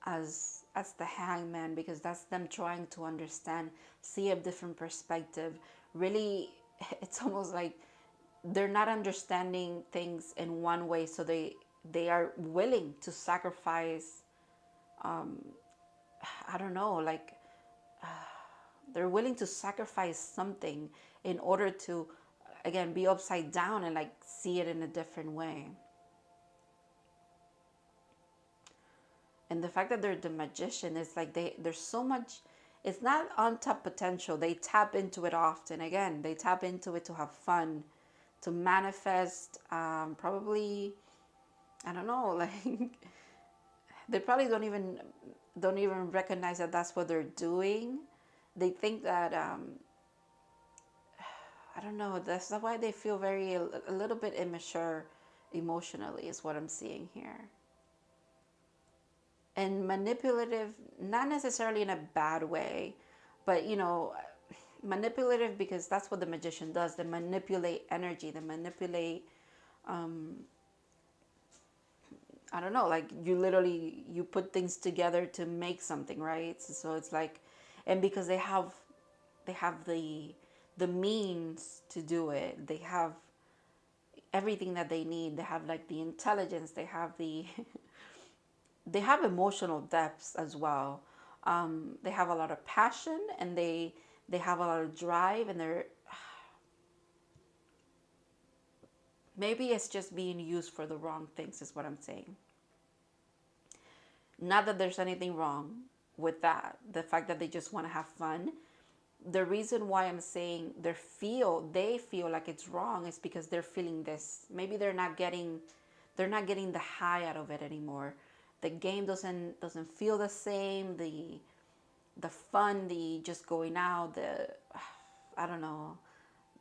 Speaker 1: as the hangman, because that's them trying to understand, see a different perspective. Really, it's almost like they're not understanding things in one way, so they are willing to sacrifice, I don't know, like they're willing to sacrifice something in order to, again, be upside down and like see it in a different way. And the fact that they're the magician is like there's so much, it's not untapped potential. They tap into it often. Again, they tap into it to have fun, to manifest, probably, I don't know, like they probably don't even recognize that that's what they're doing. They think that I don't know, that's why they feel a little bit immature emotionally, is what I'm seeing here. And manipulative, not necessarily in a bad way, but manipulative, because that's what the magician does. They manipulate energy, they manipulate, I don't know, like you put things together to make something, right? So it's like, and because they have the means to do it, they have everything that they need. They have like the intelligence, they have the they have emotional depths as well. They have a lot of passion, and they have a lot of drive, and they're, maybe it's just being used for the wrong things, is what I'm saying. Not that there's anything wrong with that. The fact that they just want to have fun. The reason why I'm saying they feel like it's wrong is because they're feeling this. Maybe they're not getting the high out of it anymore. The game doesn't feel the same. The fun, the just going out, the, I don't know,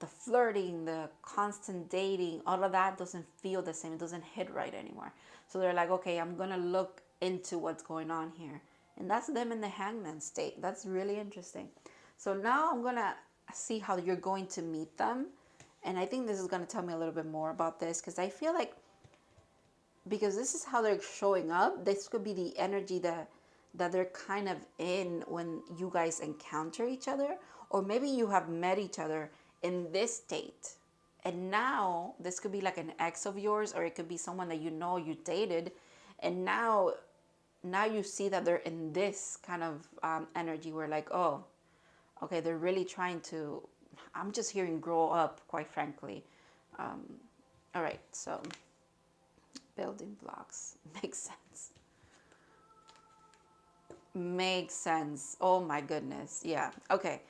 Speaker 1: the flirting, the constant dating, all of that doesn't feel the same. It doesn't hit right anymore. So they're like, okay, I'm gonna look into what's going on here. And that's them in the hangman state. That's really interesting. So now I'm gonna see how you're going to meet them. And I think this is gonna tell me a little bit more about this, because I feel like, because this is how they're showing up, this could be the energy that they're kind of in when you guys encounter each other, or maybe you have met each other in this state, and now this could be like an ex of yours, or it could be someone that you dated, and now you see that they're in this kind of energy where like, oh, okay, they're really trying to, I'm just hearing grow up, quite frankly. All right, so building blocks makes sense. Makes sense. Oh my goodness. Yeah. Okay.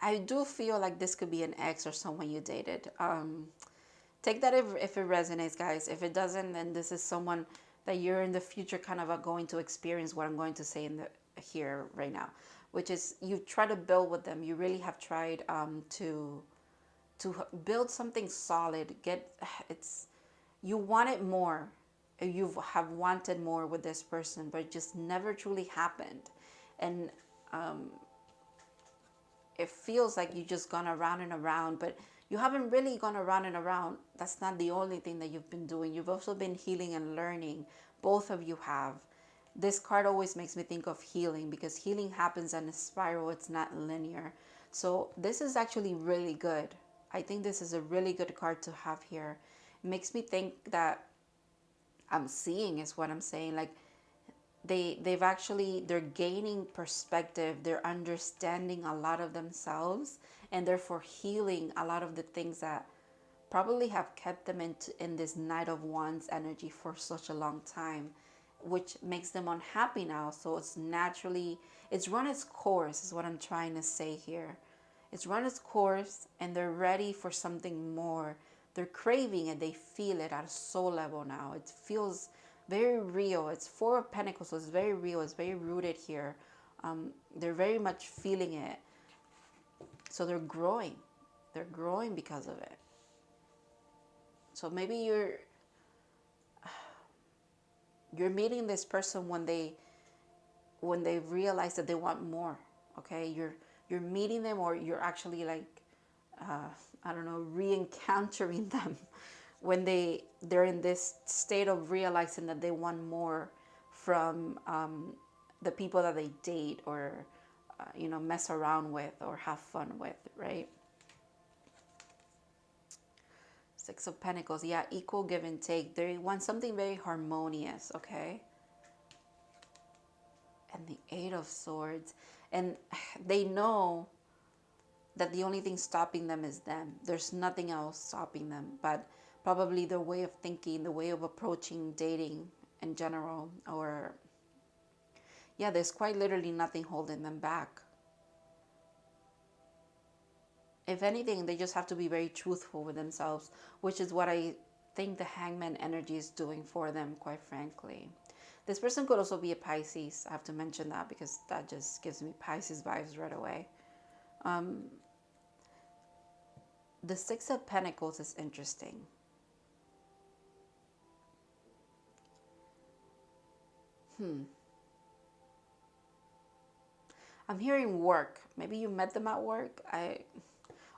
Speaker 1: I do feel like this could be an ex or someone you dated. Take that if it resonates, guys. If it doesn't, then this is someone that you're in the future kind of going to experience what I'm going to say here right now, which is you try to build with them. You really have tried to build something solid. You wanted more. You have wanted more with this person, but it just never truly happened. And it feels like you just gone around and around, but you haven't really gone around and around. That's not the only thing that you've been doing. You've also been healing and learning. Both of you have. This card always makes me think of healing, because healing happens in a spiral, it's not linear. So this is actually really good. I think this is a really good card to have here. It makes me think that I'm seeing is what I'm saying. Like they're gaining perspective, they're understanding a lot of themselves, and therefore healing a lot of the things that probably have kept them in this Knight of Wands energy for such a long time, which makes them unhappy now. So it's run its course, is what I'm trying to say here. It's run its course, and they're ready for something more. They're craving it, they feel it at a soul level now. It feels very real. It's Four of Pentacles, so it's very real, it's very rooted here. They're very much feeling it. So they're growing. They're growing because of it. So maybe you're meeting this person when they realize that they want more. Okay, you're meeting them, or you're actually like I don't know, re-encountering them when they're in this state of realizing that they want more from the people that they date, or mess around with or have fun with, right? Six of Pentacles, yeah, equal give and take. They want something very harmonious, okay? And the Eight of Swords. And they know that the only thing stopping them is them. There's nothing else stopping them, but probably their way of thinking, the way of approaching dating in general, or yeah, there's quite literally nothing holding them back. If anything, they just have to be very truthful with themselves, which is what I think the Hangman energy is doing for them, quite frankly. This person could also be a Pisces. I have to mention that because that just gives me Pisces vibes right away. The Six of Pentacles is interesting. I'm hearing work. Maybe you met them at work.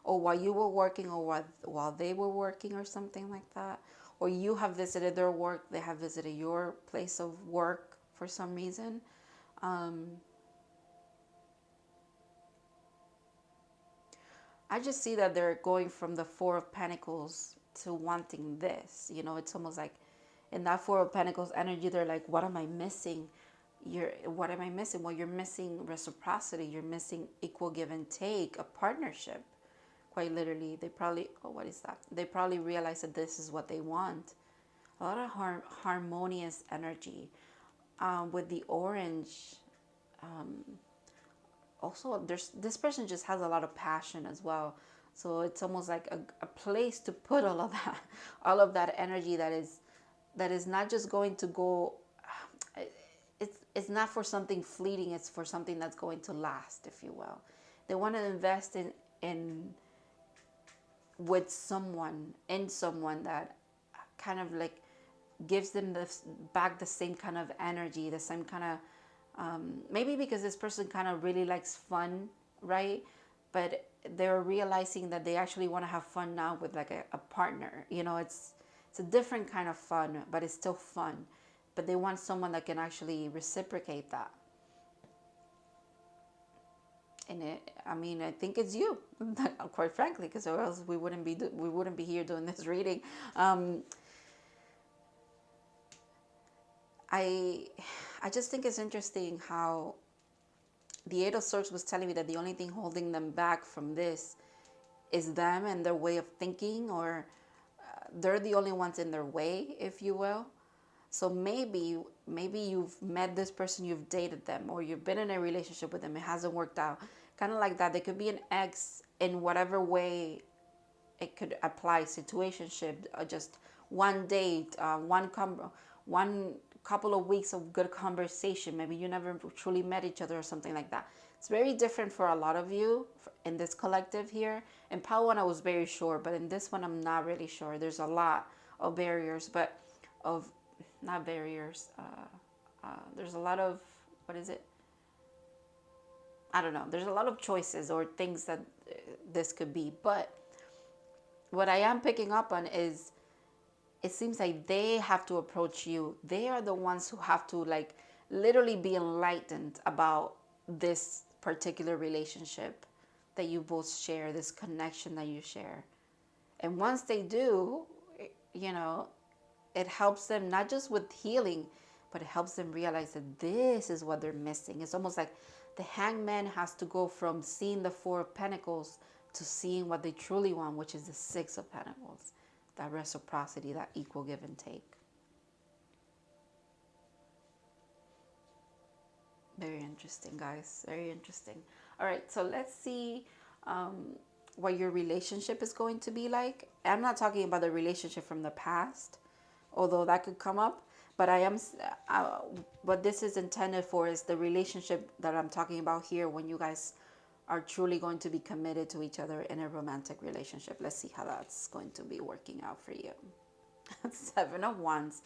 Speaker 1: Or while you were working, or while they were working, or something like that. Or you have visited their work, they have visited your place of work for some reason. I just see that they're going from the Four of Pentacles to wanting this. It's almost like in that Four of Pentacles energy, they're like, what am I missing? What am I missing? Well, you're missing reciprocity. You're missing equal give and take, a partnership. Quite literally, they probably, oh, what is that? They probably realize that this is what they want. A lot of harmonious energy. With the orange, also this person just has a lot of passion as well. So it's almost like a place to put all of that, all of that energy that is not just going to go. It's not for something fleeting. It's for something that's going to last, if you will. They want to invest in with someone, in someone that kind of like gives them back the same kind of energy, the same kind of maybe because this person kind of really likes fun, right? But they're realizing that they actually want to have fun now with like a partner. It's a different kind of fun, but it's still fun. But they want someone that can actually reciprocate that. And I think it's you, quite frankly, because or else we wouldn't be here doing this reading. I just think it's interesting how the Eight of Swords was telling me that the only thing holding them back from this is them and their way of thinking, or they're the only ones in their way, if you will. So maybe you've met this person, you've dated them, or you've been in a relationship with them, it hasn't worked out. Kind of like that. They could be an ex in whatever way it could apply, situationship, just one date, one couple of weeks of good conversation. Maybe you never truly met each other or something like that. It's very different for a lot of you in this collective here. In Pile 1, I was very sure, but in this one, I'm not really sure. There's a lot of barriers, but not barriers. There's a lot of, what is it? I don't know. There's a lot of choices or things that this could be. But what I am picking up on is it seems like they have to approach you. They are the ones who have to like literally be enlightened about this particular relationship that you both share, this connection that you share. And once they do, you know, it helps them not just with healing, but it helps them realize that this is what they're missing. It's almost like the hangman has to go from seeing the Four of Pentacles to seeing what they truly want, which is the Six of Pentacles. That reciprocity, that equal give and take. Very interesting, guys. Very interesting. All right, so let's see what your relationship is going to be like. I'm not talking about the relationship from the past, although that could come up. But what this is intended for is the relationship that I'm talking about here when you guys are truly going to be committed to each other in a romantic relationship. Let's see how that's going to be working out for you. Seven of Wands.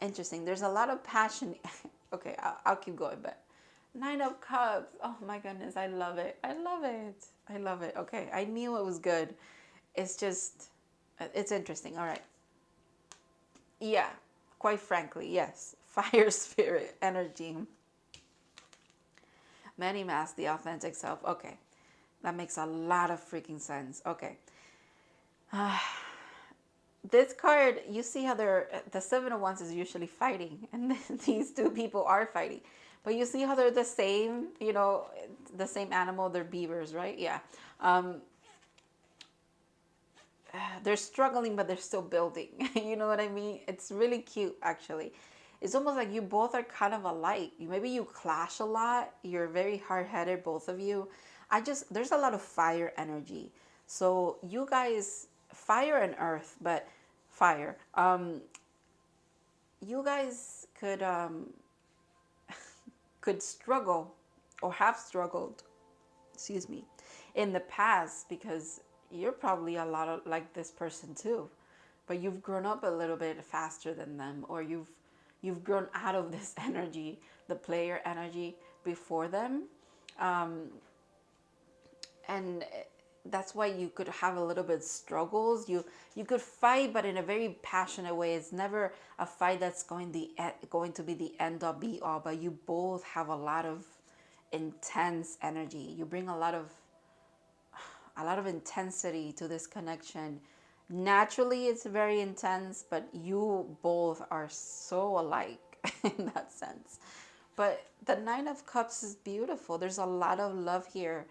Speaker 1: Interesting. There's a lot of passion. Okay, I'll keep going, but Nine of Cups. Oh my goodness, I love it. I love it. I love it. Okay, I knew it was good. It's just, it's interesting. All right. Yeah, quite frankly, yes. Fire spirit energy. Many masks, the authentic self. Okay, that makes a lot of freaking sense. Okay. This card, you see how the Seven of Wands is usually fighting, and these two people are fighting. But you see how they're the same, you know, the same animal, they're beavers, right? Yeah. They're struggling, but they're still building. You know what I mean? It's really cute, actually. It's almost like you both are kind of alike. Maybe you clash a lot. You're very hard-headed, both of you. There's a lot of fire energy. So you guys, fire and earth, but fire. You guys could struggle or have struggled, excuse me, in the past, because you're probably a lot of like this person too, but you've grown up a little bit faster than them, or you've grown out of this energy, the player energy, before them, and that's why you could have a little bit struggles. You could fight, but in a very passionate way. It's never a fight that's going to be the end all be all, but you both have a lot of intense energy. You bring a lot of intensity to this connection. Naturally, it's very intense, but you both are so alike in that sense. But the Nine of Cups is beautiful. There's a lot of love here.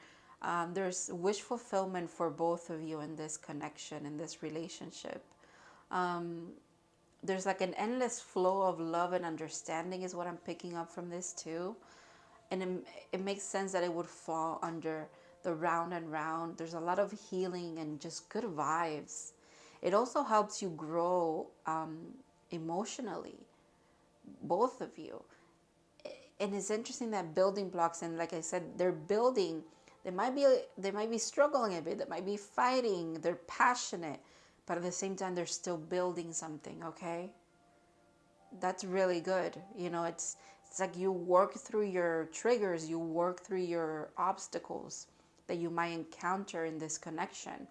Speaker 1: There's wish fulfillment for both of you in this connection, in this relationship. There's like an endless flow of love and understanding is what I'm picking up from this too. And it makes sense that it would fall under the round and round. There's a lot of healing and just good vibes. It also helps you grow emotionally, both of you. And it's interesting that building blocks, and like I said, they're building. They might be struggling a bit. They might be fighting. They're passionate, but at the same time, they're still building something. Okay, that's really good. You know, it's like you work through your triggers. You work through your obstacles that you might encounter in this connection.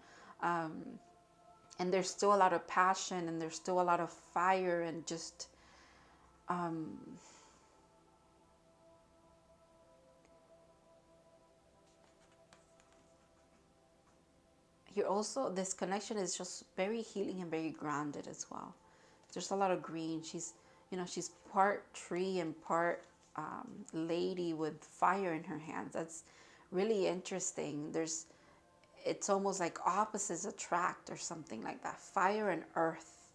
Speaker 1: And there's still a lot of passion, and there's still a lot of fire, and just you're also, this connection is just very healing and very grounded as well. There's a lot of green. She's, you know, she's part tree and part lady with fire in her hands. That's really interesting. It's almost like opposites attract or something like that. Fire and earth,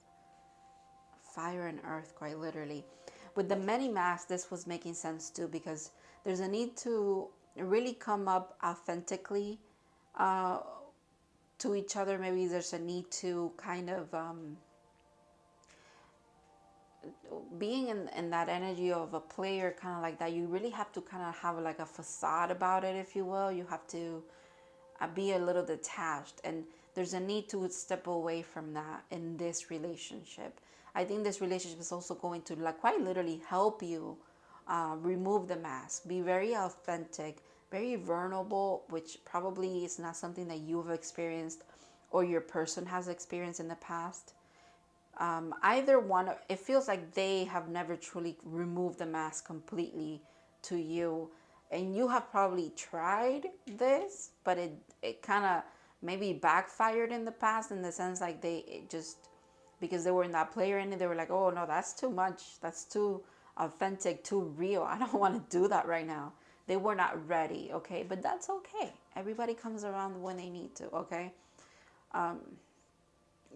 Speaker 1: quite literally. With the many masks, this was making sense too, because there's a need to really come up authentically to each other. Maybe there's a need to kind of being in that energy of a player, kind of like that. You really have to kind of have like a facade about it, if you will. You have to be a little detached, and there's a need to step away from that in this relationship. I think this relationship is also going to like quite literally help you remove the mask, be very authentic, very vulnerable, which probably is not something that you've experienced or your person has experienced in the past. Either one, it feels like they have never truly removed the mask completely to you, and you have probably tried this, but it kind of maybe backfired in the past, in the sense like it just, because they were in that player and they were like, oh no, that's too much, that's too authentic, too real, I don't want to do that right now. They were not ready, okay? But that's okay. Everybody comes around when they need to, okay?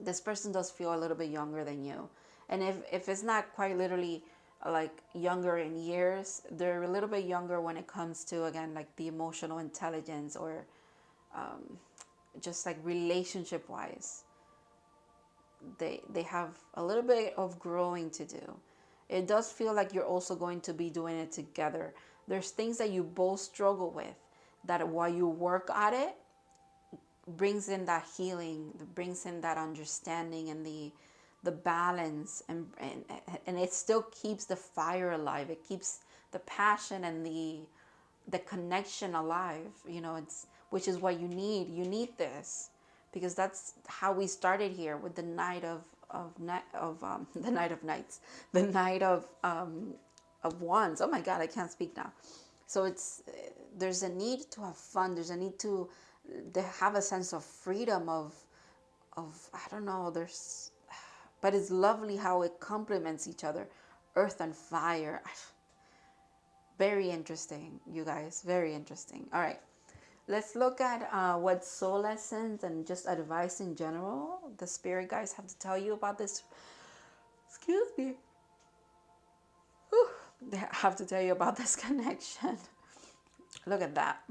Speaker 1: This person does feel a little bit younger than you. And if it's not quite literally like younger in years, they're a little bit younger when it comes to, again, like the emotional intelligence, or just like relationship wise. They have a little bit of growing to do. It does feel like you're also going to be doing it together. There's things that you both struggle with, that while you work at it, brings in that healing, brings in that understanding, and the balance, and it still keeps the fire alive. It keeps the passion and the connection alive. It's, which is what you need. You need this, because that's how we started here with the night of the night of nights, the night of wands. Oh my God, I can't speak now. So it's, there's a need to have fun. There's a need to have a sense of freedom, of I don't know. But it's lovely how it complements each other, earth and fire. Very interesting, you guys. Very interesting. All right. Let's look at what soul lessons and just advice in general the spirit guides have to tell you about this. Excuse me. Whew. They have to tell you about this connection. Look at that.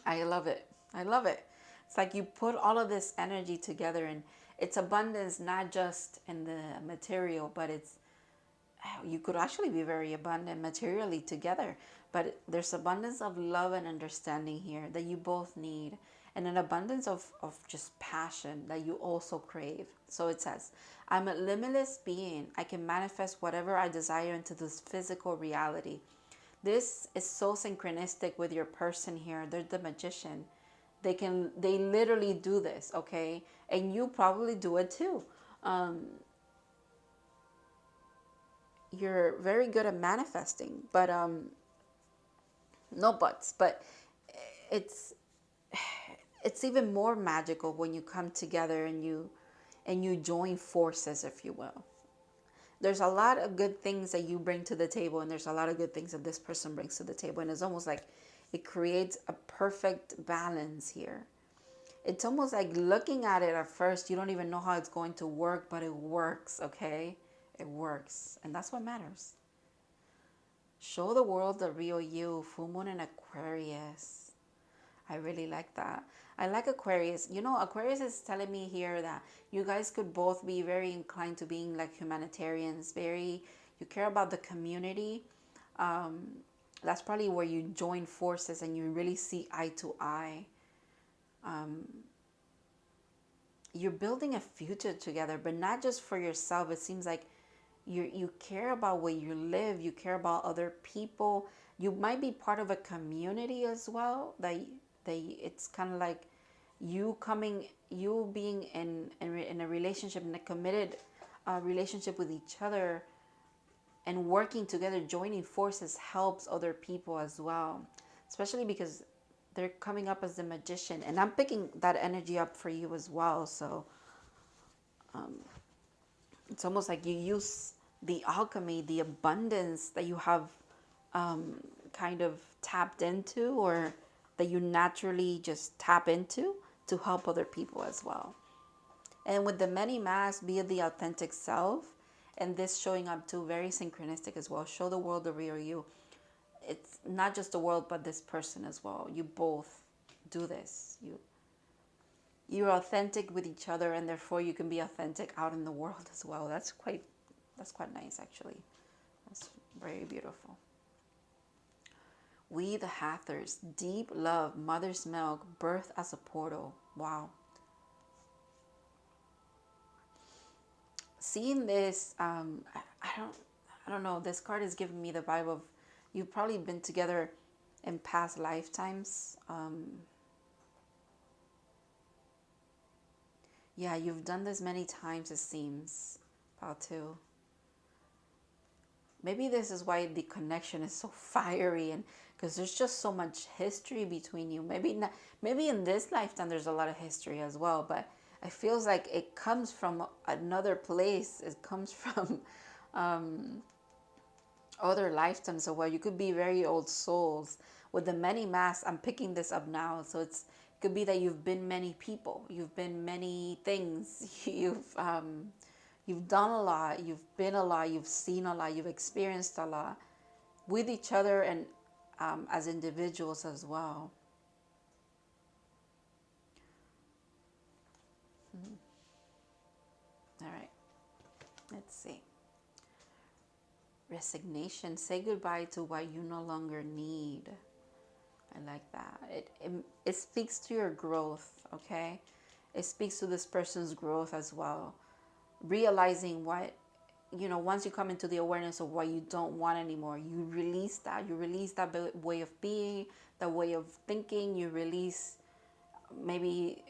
Speaker 1: I love it. I love it. It's like you put all of this energy together, and it's abundance, not just in the material, but it's, you could actually be very abundant materially together, but there's abundance of love and understanding here that you both need, and an abundance of just passion that you also crave. So it says, I'm a limitless being. I can manifest whatever I desire into this physical reality. This is so synchronistic with your person here. They're the magician. They literally do this, okay? And you probably do it too. You're very good at manifesting, but no buts. But it's it's even more magical when you come together and you join forces, if you will. There's a lot of good things that you bring to the table, and there's a lot of good things that this person brings to the table, and it's almost like it creates a perfect balance here. It's almost like looking at it at first, you don't even know how it's going to work, but it works, okay? It works, and that's what matters. Show the world the real you. Full moon in Aquarius. I really like that. I like Aquarius. Aquarius is telling me here that you guys could both be very inclined to being like humanitarians. You care about the community. That's probably where you join forces and you really see eye to eye. You're building a future together, but not just for yourself. It seems like you care about where you live. You care about other people. You might be part of a community as well. It's kind of like you being in a relationship, in a committed relationship with each other, and working together, joining forces helps other people as well, especially because they're coming up as the magician, and I'm picking that energy up for you as well. So it's almost like you use the alchemy, the abundance that you have kind of tapped into, or that you naturally just tap into to help other people as well. And with the many masks, be the authentic self, and this showing up too, very synchronistic as well. Show the world the real you. It's not just the world, but this person as well. You both do this. You're authentic with each other, and therefore you can be authentic out in the world as well. That's quite nice, actually. That's very beautiful. We the Hathors, deep love, mother's milk, birth as a portal. Wow. Seeing this, I don't know. This card is giving me the vibe of you've probably been together in past lifetimes. Yeah, you've done this many times, it seems. about to, maybe this is why the connection is so fiery, and because there's just so much history between you. Maybe not, maybe in this lifetime there's a lot of history as well, but it feels like it comes from another place. It comes from other lifetimes as well. You could be very old souls with the many masks. I'm picking this up now, so it could be that you've been many people, you've been many things, you've done a lot, you've been a lot, you've seen a lot, you've experienced a lot with each other, and as individuals as well. All right, let's see. Resignation. Say goodbye to what you no longer need. I like that. It speaks to your growth, okay? It speaks to this person's growth as well. Realizing what, once you come into the awareness of what you don't want anymore, you release that. You release that way of being, that way of thinking. You release, maybe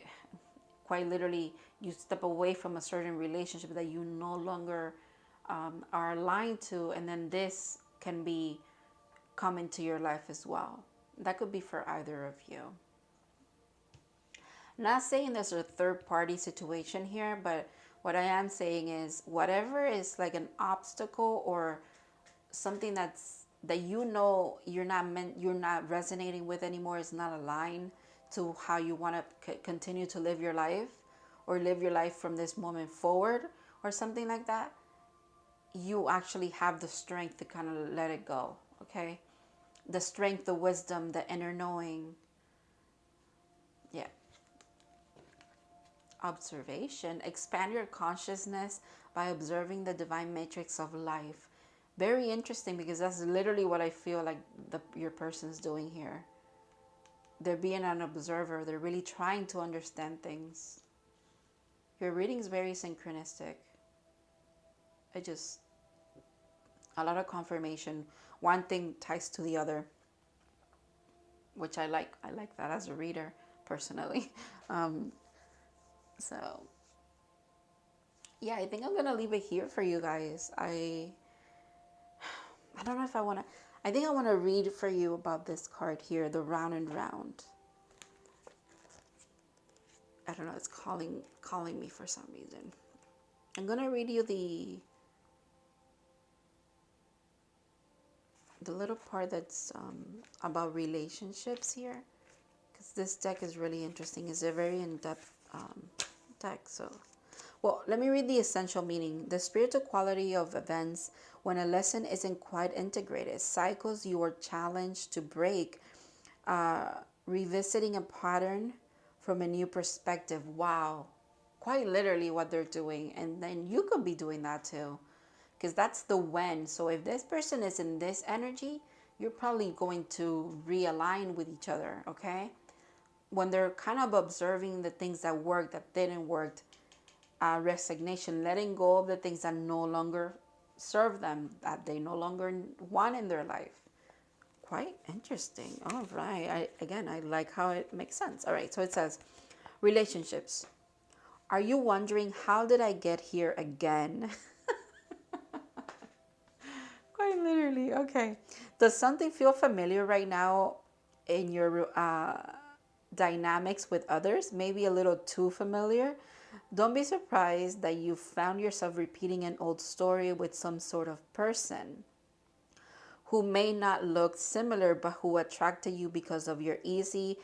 Speaker 1: quite literally, you step away from a certain relationship that you no longer are aligned to, and then this can be come into your life as well. That could be for either of you. Not saying there's a third party situation here, but what I am saying is whatever is like an obstacle or something that you're not resonating with anymore, is not aligned to how you want to continue to live your life, or live your life from this moment forward, or something like that. You actually have the strength to kind of let it go, okay? The strength, the wisdom, the inner knowing. Yeah. Observation. Expand your consciousness by observing the divine matrix of life. Very interesting, because that's literally what I feel like your person's doing here. They're being an observer. They're really trying to understand things. Your reading is very synchronistic. A lot of confirmation. One thing ties to the other, which I like. I like that as a reader, personally. So, yeah, I think I'm going to leave it here for you guys. I don't know if I want to. I think I want to read for you about this card here, the Round and Round. I don't know, it's calling me for some reason. I'm going to read you the little part that's about relationships here, because this deck is really interesting. It's a very in-depth deck. So, well, let me read the essential meaning. The spiritual quality of events when a lesson isn't quite integrated. Cycles you are challenged to break. Revisiting a pattern from a new perspective. Wow. Quite literally what they're doing. And then you could be doing that too, because that's the when. So if this person is in this energy, you're probably going to realign with each other, okay? When they're kind of observing the things that worked, that didn't work, resignation, letting go of the things that no longer serve them, that they no longer want in their life. Quite interesting. All right. I like how it makes sense. All right. So it says, relationships. Are you wondering, how did I get here again? Quite literally. Okay. Does something feel familiar right now in your dynamics with others? Maybe a little too familiar? Don't be surprised that you found yourself repeating an old story with some sort of person who may not look similar, but who attracted you because of your easy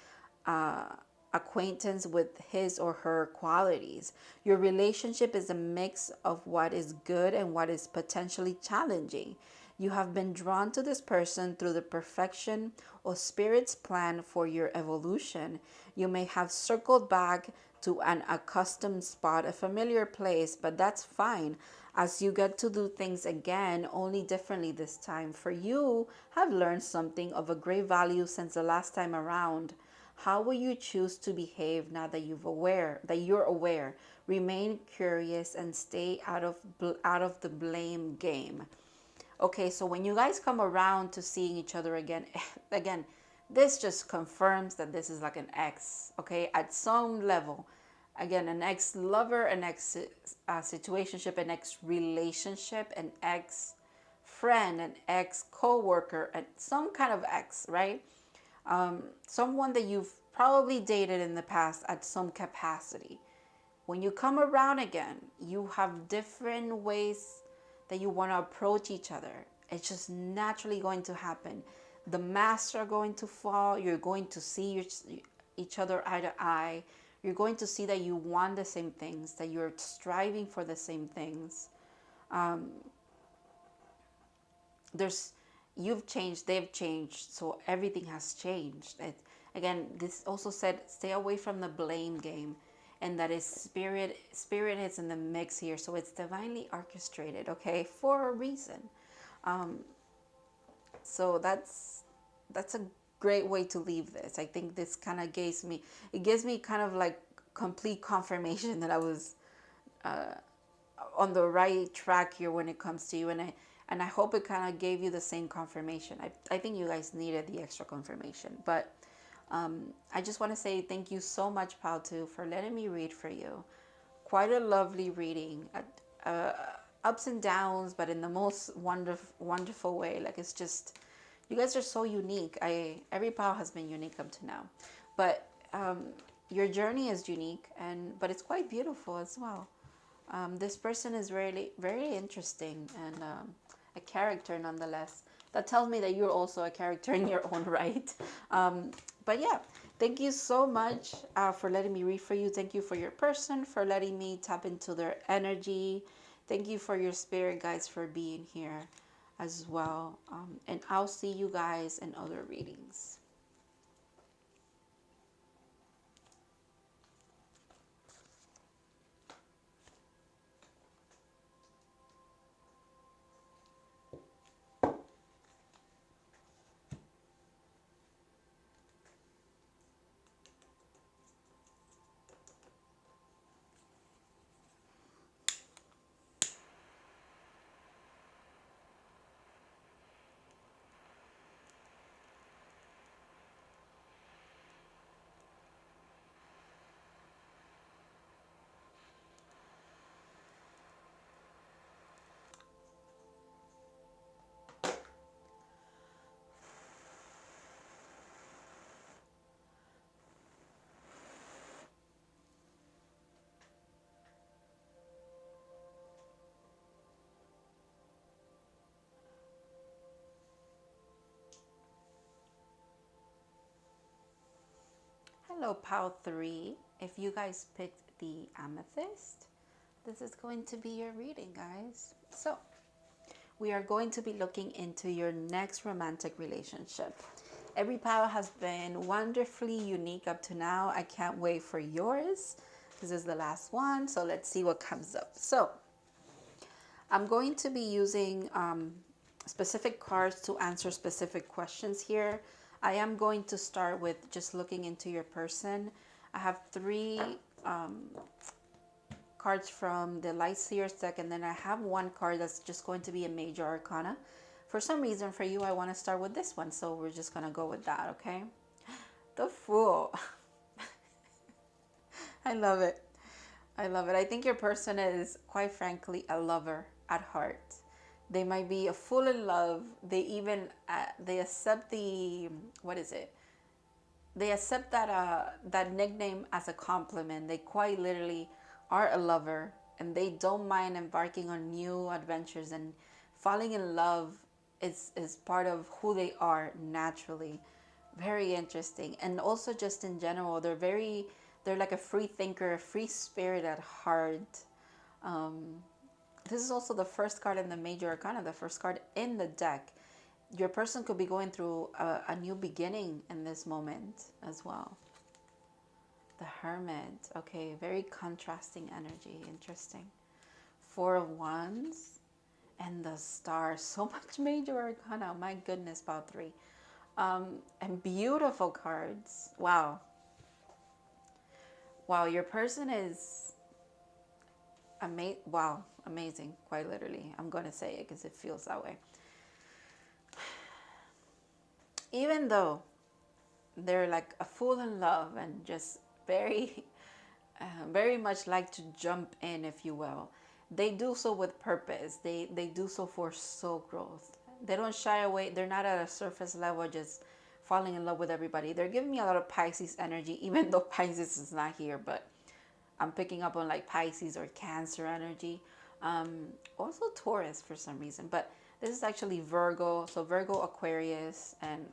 Speaker 1: acquaintance with his or her qualities. Your relationship is a mix of what is good and what is potentially challenging. You have been drawn to this person through the perfection or Spirit's plan for your evolution. You may have circled back to an accustomed spot, a familiar place, but that's fine, as you get to do things again, only differently this time. For you have learned something of a great value since the last time around. How will you choose to behave now that you're aware? Remain curious and stay out of the blame game. Okay, so when you guys come around to seeing each other again, this just confirms that this is like an ex, okay? At some level, Again, an ex-lover, an ex-situationship, an ex-relationship, an ex-friend, an ex-co-worker, and some kind of ex, right? Someone that you've probably dated in the past at some capacity. When you come around again, you have different ways that you want to approach each other. It's just naturally going to happen. The masks are going to fall. You're going to see each other eye to eye. You're going to see that you want the same things, that you're striving for the same things. There's You've changed, they've changed, so everything has changed. Again, this also said stay away from the blame game, and that is spirit is in the mix here, so it's divinely orchestrated, okay, for a reason. So that's a great way to leave this. I think this kind of gives me kind of like complete confirmation that I was on the right track here when it comes to you, and I hope it kind of gave you the same confirmation. I think you guys needed the extra confirmation, but I just want to say thank you so much, Paltu, for letting me read for you. Quite a lovely reading, ups and downs, but in the most wonderful way. Like, it's just, you guys are so unique. Every pile has been unique up to now, but your journey is unique, but it's quite beautiful as well. This person is really very interesting, and a character nonetheless. That tells me that you're also a character in your own right. But yeah, thank you so much for letting me read for you. Thank you for your person, for letting me tap into their energy. Thank you for your spirit guides for being here as well. And I'll see you guys in other readings. Hello, Pal 3. If you guys picked the Amethyst, this is going to be your reading, guys. So, we are going to be looking into your next romantic relationship. Every pile has been wonderfully unique up to now. I can't wait for yours. This is the last one, so let's see what comes up. So, I'm going to be using specific cards to answer specific questions here. I am going to start with just looking into your person. I have three cards from the LIGHTSEERS deck, and then I have one card that's just going to be a major arcana. For some reason, for you, I want to start with this one, so we're just going to go with that, okay? The Fool. I love it. I love it. I think your person is, quite frankly, a lover at heart. They might be a fool in love. They even, they accept the, what is it? They accept that nickname as a compliment. They quite literally are a lover, and they don't mind embarking on new adventures, and falling in love is part of who they are naturally. Very interesting. And also just in general, they're like a free thinker, a free spirit at heart. This is also the first card in the major arcana, the first card in the deck. Your person could be going through a new beginning in this moment as well. The Hermit. Okay, very contrasting energy. Interesting. Four of Wands and the Star. So much major arcana. My goodness, about three. And beautiful cards. Wow. Wow, your person is amazing, quite literally. I'm going to say it because it feels that way. Even though they're like a fool in love and just very very much like to jump in, if you will. They do so with purpose. They do so for soul growth. They don't shy away. They're not at a surface level just falling in love with everybody. They're giving me a lot of Pisces energy, even though Pisces is not here, but I'm picking up on like Pisces or Cancer energy. Also Taurus for some reason, but this is actually Virgo. So Virgo, Aquarius, and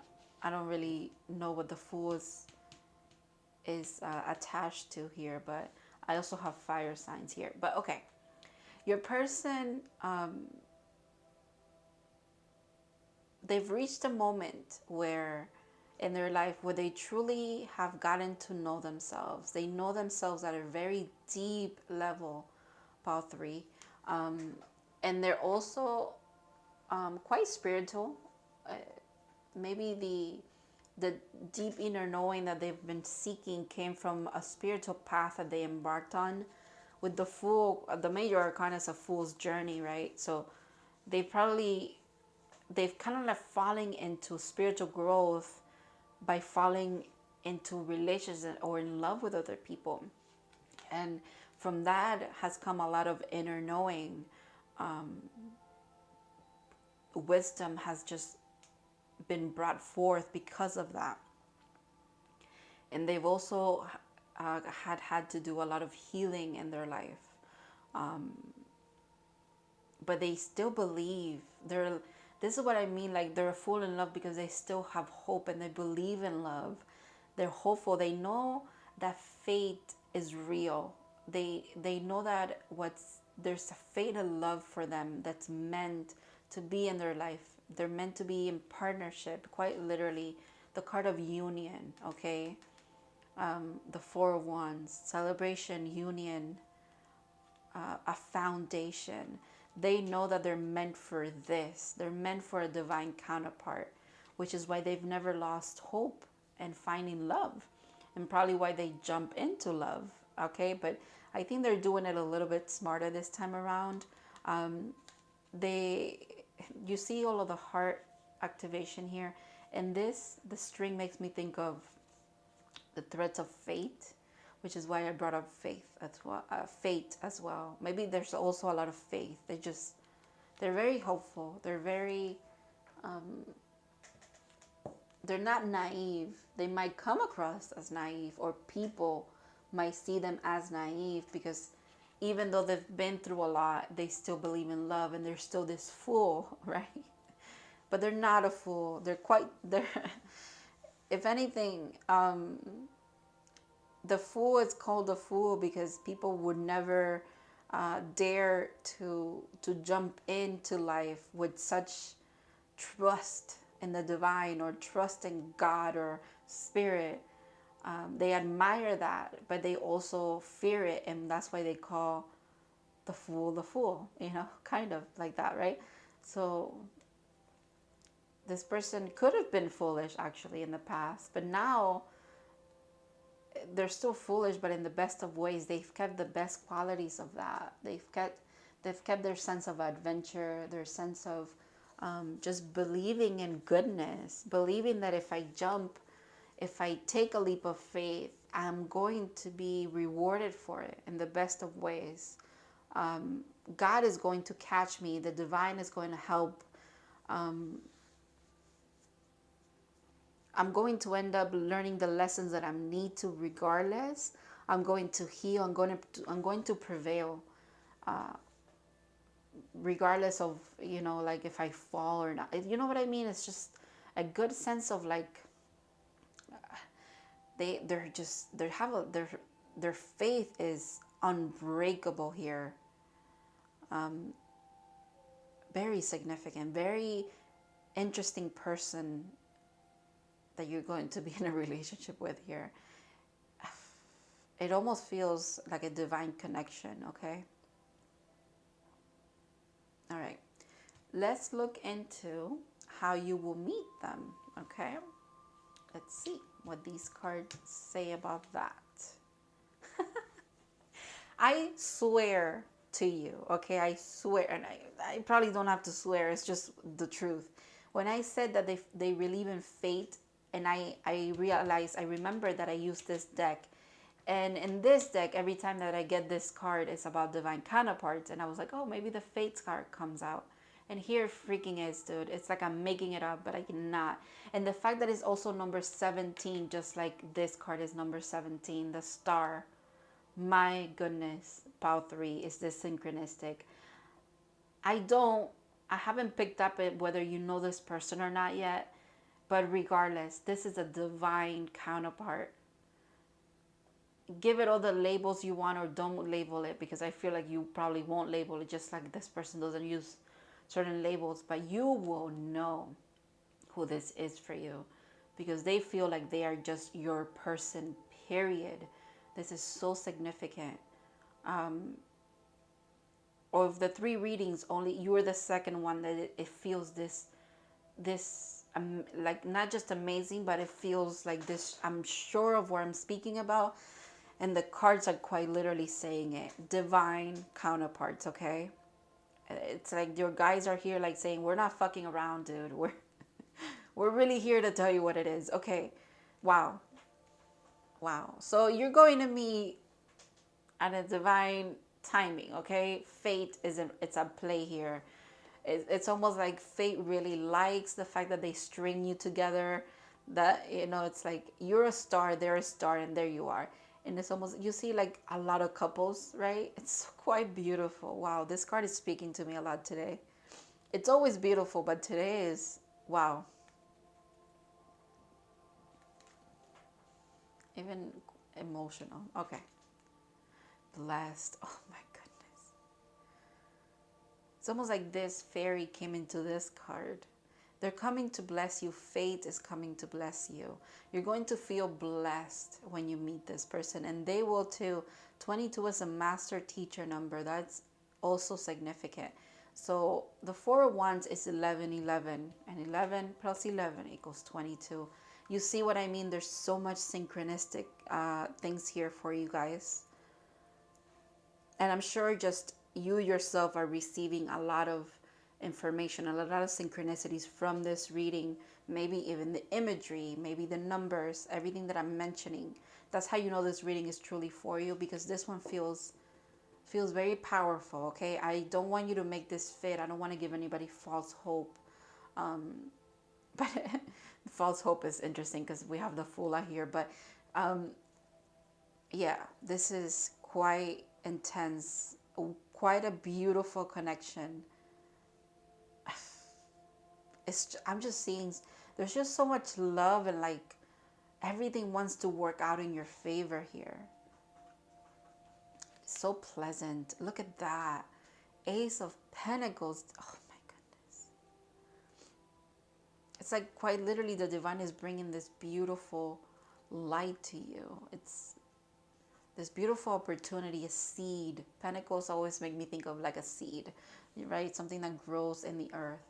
Speaker 1: I don't really know what the Fool is attached to here, but I also have fire signs here. But okay, your person, they've reached a moment where in their life where they truly have gotten to know themselves. They know themselves at a very deep level, Pile 3. And they're also quite spiritual. Maybe the deep inner knowing that they've been seeking came from a spiritual path that they embarked on. With the Fool, the major arcana is a Fool's journey, right? So they've kind of like falling into spiritual growth by falling into relations or in love with other people. And from that has come a lot of inner knowing. Wisdom has just been brought forth because of that. And they've also had to do a lot of healing in their life. But they still believe. This is what I mean, like they're full in love because they still have hope and they believe in love. They're hopeful. They know that fate is real. They know that there's a fate of love for them that's meant to be in their life. They're meant to be in partnership, quite literally. The card of union, okay? The Four of Wands, celebration, union, a foundation. They know that they're meant for this. They're meant for a divine counterpart, which is why they've never lost hope and finding love, and probably why they jump into love, okay? But I think they're doing it a little bit smarter this time around. You see all of the heart activation here, and the string makes me think of the threads of fate, which is why I brought up faith as well. Fate as well. Maybe there's also a lot of faith. They're very hopeful. They're not naive. They might come across as naive, or people might see them as naive because even though they've been through a lot, they still believe in love and they're still this fool, right? But they're not a fool. They're if anything, the Fool is called a fool because people would never dare to jump into life with such trust in the divine or trust in God or spirit. They admire that, but they also fear it, and that's why they call the fool, kind of like that, right? So this person could have been foolish actually in the past, but now they're still foolish, but in the best of ways. They've kept the best qualities of that. They've kept their sense of adventure, their sense of just believing in goodness, believing that if I take a leap of faith, I'm going to be rewarded for it in the best of ways. God is going to catch me. The divine is going to help. I'm going to end up learning the lessons that I need to regardless. I'm going to heal. I'm going to prevail, regardless of, like if I fall or not. You know what I mean? It's just a good sense of like, their faith is unbreakable here. Very significant, very interesting person that you're going to be in a relationship with here. It almost feels like a divine connection, okay? All right. Let's look into how you will meet them, okay? Let's see what these cards say about that. I swear to you, okay? I swear, and I probably don't have to swear, it's just the truth. When I said that they believe in fate, and I realized, I remember that I used this deck, And in this deck, every time that I get this card, it's about divine counterparts. And I was like, oh, maybe the Fates card comes out. And here freaking is, dude. It's like I'm making it up, but I cannot. And the fact that it's also number 17, just like this card is number 17, the star. My goodness, Pow 3, is this synchronistic? I haven't picked up it whether you know this person or not yet. But regardless, this is a divine counterpart. Give it all the labels you want or don't label it, because I feel like you probably won't label it, just like this person doesn't use certain labels, but you will know who this is for you because they feel like they are just your person, period. This is so significant. Of the 3 readings, only you are the second one that it feels this like not just amazing, but it feels like this. I'm sure of what I'm speaking about, and the cards are quite literally saying it. Divine counterparts, okay? It's like your guys are here like saying, we're not fucking around, dude. We're really here to tell you what it is. Okay. Wow. Wow. So you're going to meet at a divine timing, okay? Fate it's at play here. It's almost like fate really likes the fact that they string you together. That, it's like you're a star, they're a star, and there you are. And it's almost, you see like a lot of couples, right? It's quite beautiful. Wow, this card is speaking to me a lot today. It's always beautiful, but today is, wow. Even emotional. Okay. Blessed. Oh my goodness. It's almost like this fairy came into this card. They're coming to bless you. Fate is coming to bless you. You're going to feel blessed when you meet this person, and they will too. 22 is a master teacher number. That's also significant. So the 4 of Wands is 11, 11, and 11 plus 11 equals 22. You see what I mean? There's so much synchronistic things here for you guys. And I'm sure just you yourself are receiving a lot of information, a lot of synchronicities from this reading, maybe even the imagery, maybe the numbers, everything that I'm mentioning. That's how you know this reading is truly for you, because this one feels very powerful, okay? I don't want you to make this fit. I don't want to give anybody false hope. But false hope is interesting because we have the Fool here. But yeah, this is quite intense, quite a beautiful connection. I'm just seeing there's just so much love, and like everything wants to work out in your favor here. So pleasant. Look at that. Ace of Pentacles. Oh my goodness. It's like quite literally the divine is bringing this beautiful light to you. It's this beautiful opportunity, a seed. Pentacles always make me think of like a seed, right? Something that grows in the earth.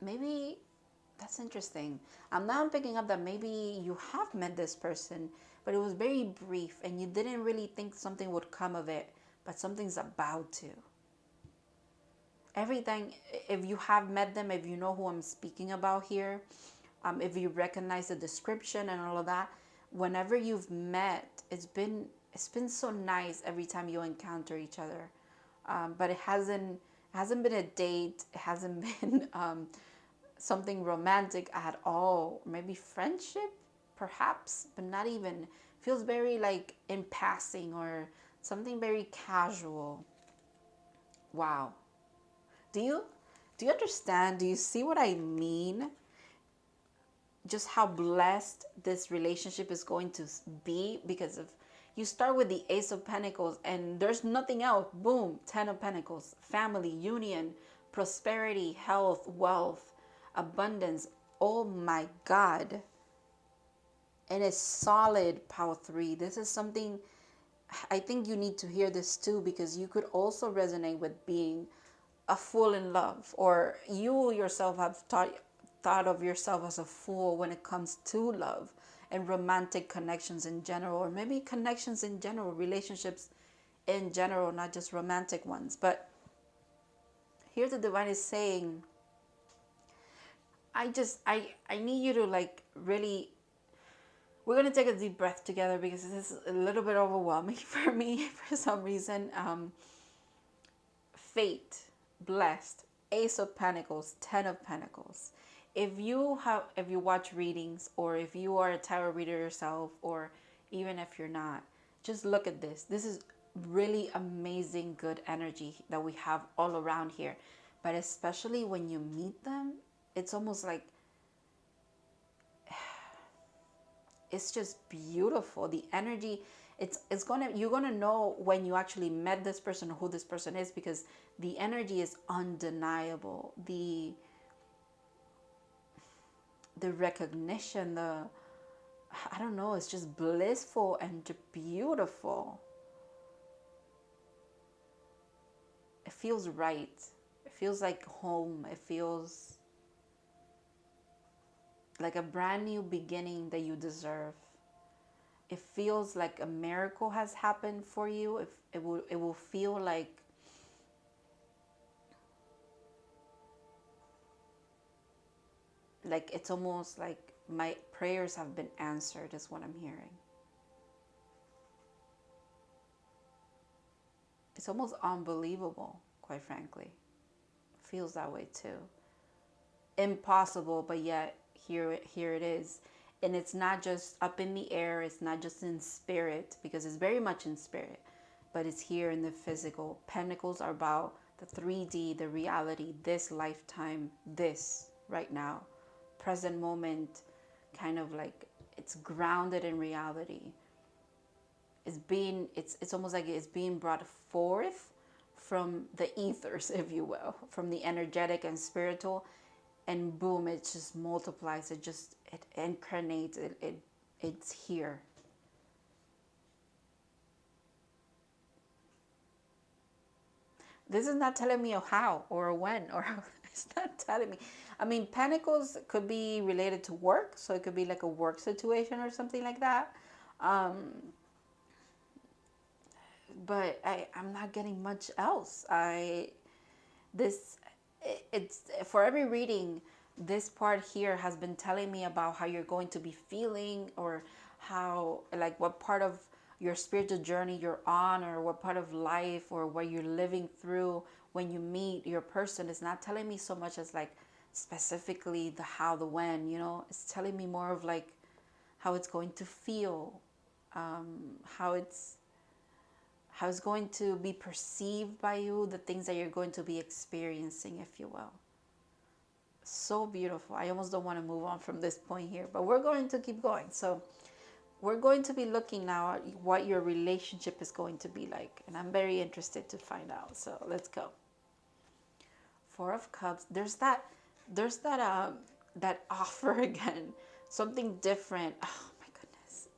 Speaker 1: Maybe that's interesting. Now I'm picking up that maybe you have met this person, but it was very brief and you didn't really think something would come of it, but something's about to. Everything, if you have met them, if you know who I'm speaking about here, if you recognize the description and all of that, whenever you've met, it's been so nice every time you encounter each other. But it hasn't been a date. It hasn't been something romantic at all. Maybe friendship, perhaps, but not even. Feels very like in passing or something very casual. Wow. Do you understand? Do you see what I mean? Just how blessed this relationship is going to be, because of you start with the Ace of Pentacles and there's nothing else. Boom, 10 of Pentacles, family, union, prosperity, health, wealth, abundance. Oh my God. And it's solid, Power 3. This is something, I think you need to hear this too, because you could also resonate with being a fool in love, or you yourself have thought of yourself as a fool when it comes to love and romantic connections in general, or maybe connections in general, relationships in general, not just romantic ones. But here the divine is saying, I need you to like really We're going to take a deep breath together because this is a little bit overwhelming for me for some reason. Fate, blessed, Ace of Pentacles, Ten of Pentacles. If you watch readings, or if you are a tarot reader yourself, or even if you're not, just look at this. This is really amazing, good energy that we have all around here. But especially when you meet them, it's almost like it's just beautiful. The energy, you're gonna know when you actually met this person or who this person is, because the energy is undeniable. The recognition, I don't know, it's just blissful and beautiful. It feels right. It feels like home. It feels like a brand new beginning that you deserve. It feels like a miracle has happened for you. It will feel like it's almost like my prayers have been answered, is what I'm hearing. It's almost unbelievable, quite frankly. It feels that way too. Impossible, but yet here it is. And it's not just up in the air, it's not just in spirit, because it's very much in spirit, but it's here in the physical. Pentacles are about the 3D, the reality, this lifetime, this right now, present moment, kind of like it's grounded in reality. It's almost like it's being brought forth from the ethers, if you will, from the energetic and spiritual, and boom, it just multiplies. It incarnates. It's here. This is not telling me a how or a when, or it's not telling me. I mean, pentacles could be related to work, so it could be like a work situation or something like that. But I'm not getting much else. It's for every reading, this part here has been telling me about how you're going to be feeling, or how, like, what part of your spiritual journey you're on, or what part of life, or what you're living through when you meet your person. It's not telling me so much as like specifically the how, the when, it's telling me more of like how it's going to feel, how it's going to be perceived by you, the things that you're going to be experiencing, if you will. So beautiful. I almost don't want to move on from this point here, but we're going to keep going. So we're going to be looking now at what your relationship is going to be like, and I'm very interested to find out. So let's go. Four of Cups. There's that that offer again, something different. Oh my goodness,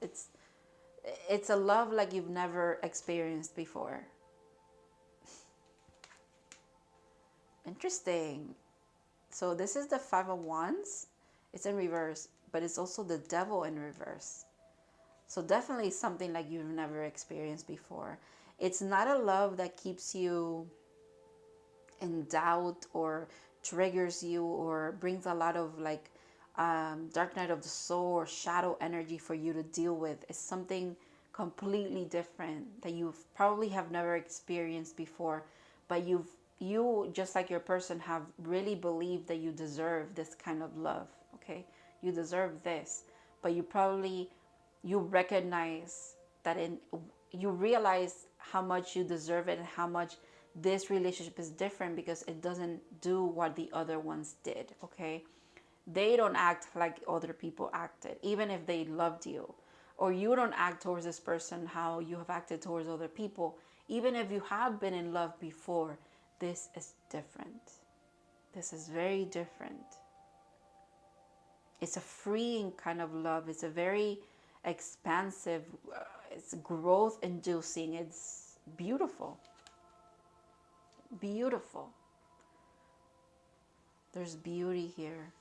Speaker 1: it's a love like you've never experienced before. Interesting. So this is the Five of Wands. It's in reverse, but it's also the Devil in reverse. So definitely something like you've never experienced before. It's not a love that keeps you in doubt, or triggers you, or brings a lot of like dark night of the soul or shadow energy for you to deal with. It's something completely different that you probably have never experienced before, but you just like your person have really believed that you deserve this kind of love. Okay, you deserve this, but you recognize that you realize how much you deserve it, and how much this relationship is different because it doesn't do what the other ones did. Okay, they don't act like other people acted, even if they loved you. Or you don't act towards this person how you have acted towards other people, even if you have been in love before. This is different. This is very different. It's a freeing kind of love. It's a very expansive, it's growth inducing. It's beautiful. Beautiful. There's beauty here.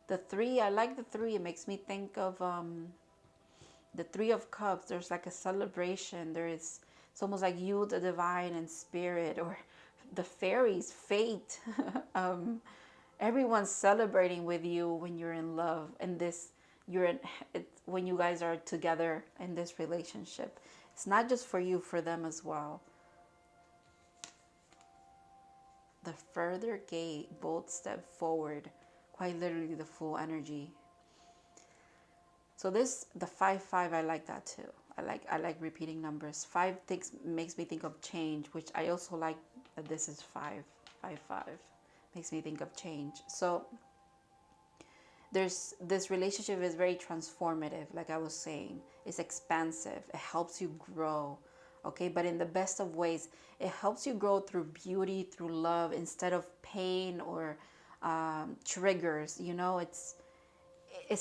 Speaker 1: The three, I like the three. It makes me think of the Three of Cups. There's like a celebration. It's almost like you, the divine, and spirit, or the fairies, fate. Everyone's celebrating with you when you're in love. And this you're in it, when you guys are together in this relationship. It's not just for you, for them as well. The further gate, both step forward, quite literally the full energy. So this, the 5-5, I like that too. I like repeating numbers. 5 makes me think of change, which I also like that this is 5-5. Makes me think of change. So this relationship is very transformative, like I was saying. It's expansive. It helps you grow. Okay, but in the best of ways, it helps you grow through beauty, through love, instead of pain or triggers. You know, it's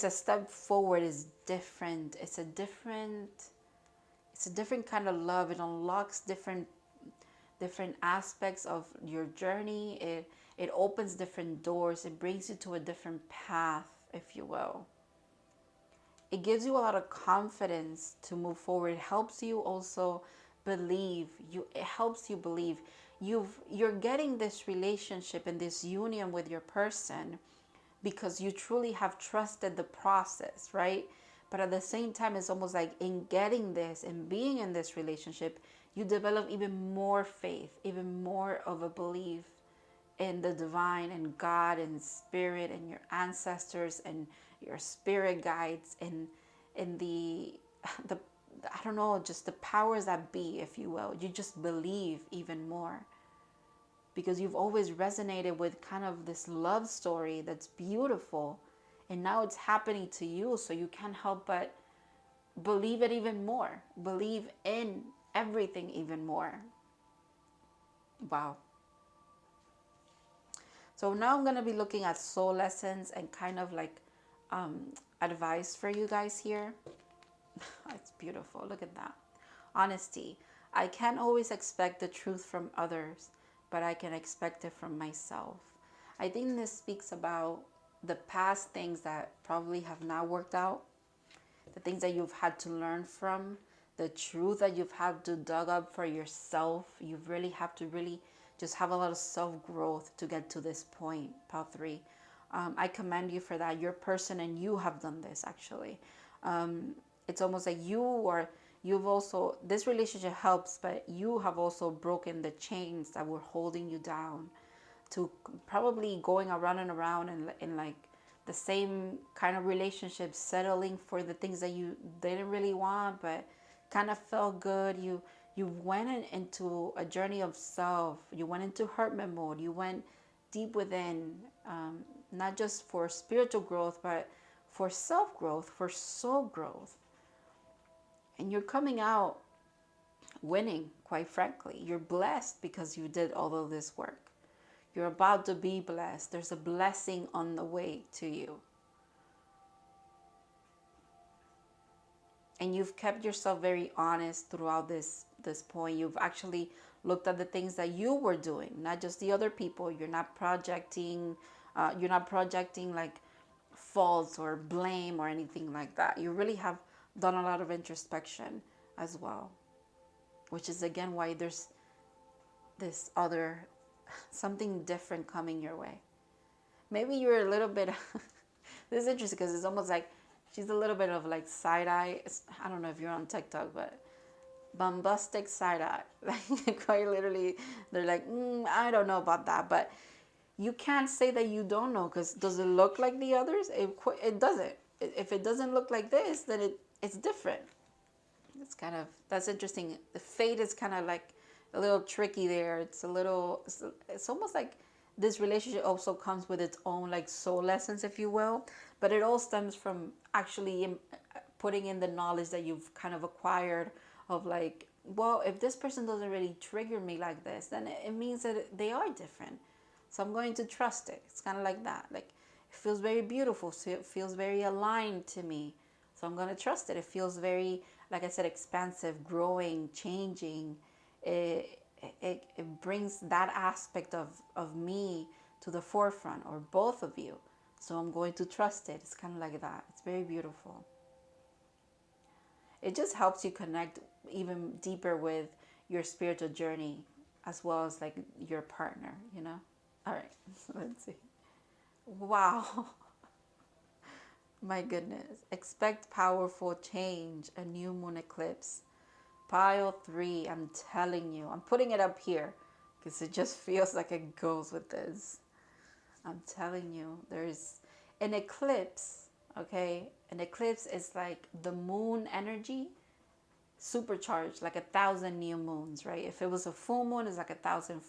Speaker 1: a step forward. It's different. It's a different kind of love. It unlocks different aspects of your journey. It opens different doors. It brings you to a different path, if you will. It gives you a lot of confidence to move forward. It helps you also believe. It helps you believe you're getting this relationship and this union with your person because you truly have trusted the process, right? But at the same time, it's almost like in getting this and being in this relationship, you develop even more faith, even more of a belief in the divine and God and spirit and your ancestors and your spirit guides and in the I don't know, just the powers that be, if you will. You just believe even more because you've always resonated with kind of this love story that's beautiful, and now it's happening to you, so you can't help but believe it even more, believe in everything even more. Wow. So now I'm going to be looking at soul lessons and kind of like advice for you guys here. It's beautiful. Look at that. Honesty. I can't always expect the truth from others, but I can expect it from myself. I think this speaks about the past things that probably have not worked out, the things that you've had to learn from, the truth that you've had to dug up for yourself. You really have to really just have a lot of self-growth to get to this point, Pile 3. I commend you for that. Your person and you have done this, actually. It's almost like you've also, this relationship helps, but you have also broken the chains that were holding you down to probably going around and around and like the same kind of relationship, settling for the things that you didn't really want, but kind of felt good. You went into a journey of self. You went into hermit mode. You went deep within, not just for spiritual growth, but for self-growth, for soul growth. And you're coming out winning, quite frankly. You're blessed because you did all of this work. You're about to be blessed. There's a blessing on the way to you. And you've kept yourself very honest throughout this point. You've actually looked at the things that you were doing, not just the other people. You're not projecting like faults or blame or anything like that. You really have done a lot of introspection as well, which is again why there's this other something different coming your way. Maybe you're a little bit this is interesting because it's almost like she's a little bit of like side eye. I don't know if you're on TikTok, but bombastic side eye. Like quite literally, they're like, I don't know about that, but you can't say that you don't know, because does it look like the others? It doesn't. If it doesn't look like this, then it's different. It's kind of, that's interesting. The fate is kind of like a little tricky there. It's almost like this relationship also comes with its own like soul lessons, if you will, but it all stems from actually putting in the knowledge that you've kind of acquired of like, well, if this person doesn't really trigger me like this, then it means that they are different. So I'm going to trust it. It's kind of like that. Like it feels very beautiful. So it feels very aligned to me. So I'm going to trust it. It feels very, like I said, expansive, growing, changing. It brings that aspect of me to the forefront, or both of you. So I'm going to trust it. It's kind of like that. It's very beautiful. It just helps you connect even deeper with your spiritual journey, as well as like your partner, you know? All right, let's see. Wow. My goodness. Expect powerful change, a new moon eclipse. Pile 3, I'm telling you. I'm putting it up here because it just feels like it goes with this. I'm telling you, there's an eclipse, okay? An eclipse is like the moon energy supercharged, like 1,000 new moons, right? If it was a full moon, it's like 1,000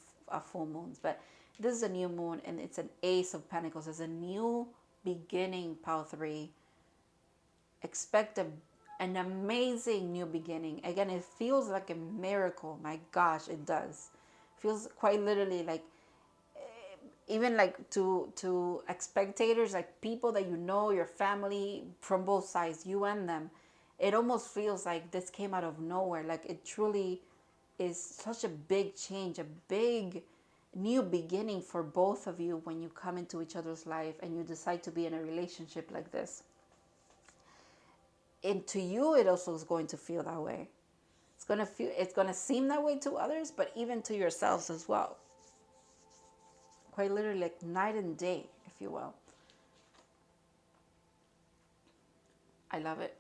Speaker 1: full moons. But this is a new moon, and it's an Ace of Pentacles. It's a new beginning, pile 3. Expect an amazing new beginning. Again, it feels like a miracle. My gosh, it does. It feels quite literally like, even like to spectators, like people that you know, your family from both sides, you and them, it almost feels like this came out of nowhere. Like it truly is such a big change, a big new beginning for both of you when you come into each other's life and you decide to be in a relationship like this. And to you, it also is going to feel that way. It's going to seem that way to others, but even to yourselves as well. Quite literally like night and day, if you will. I love it.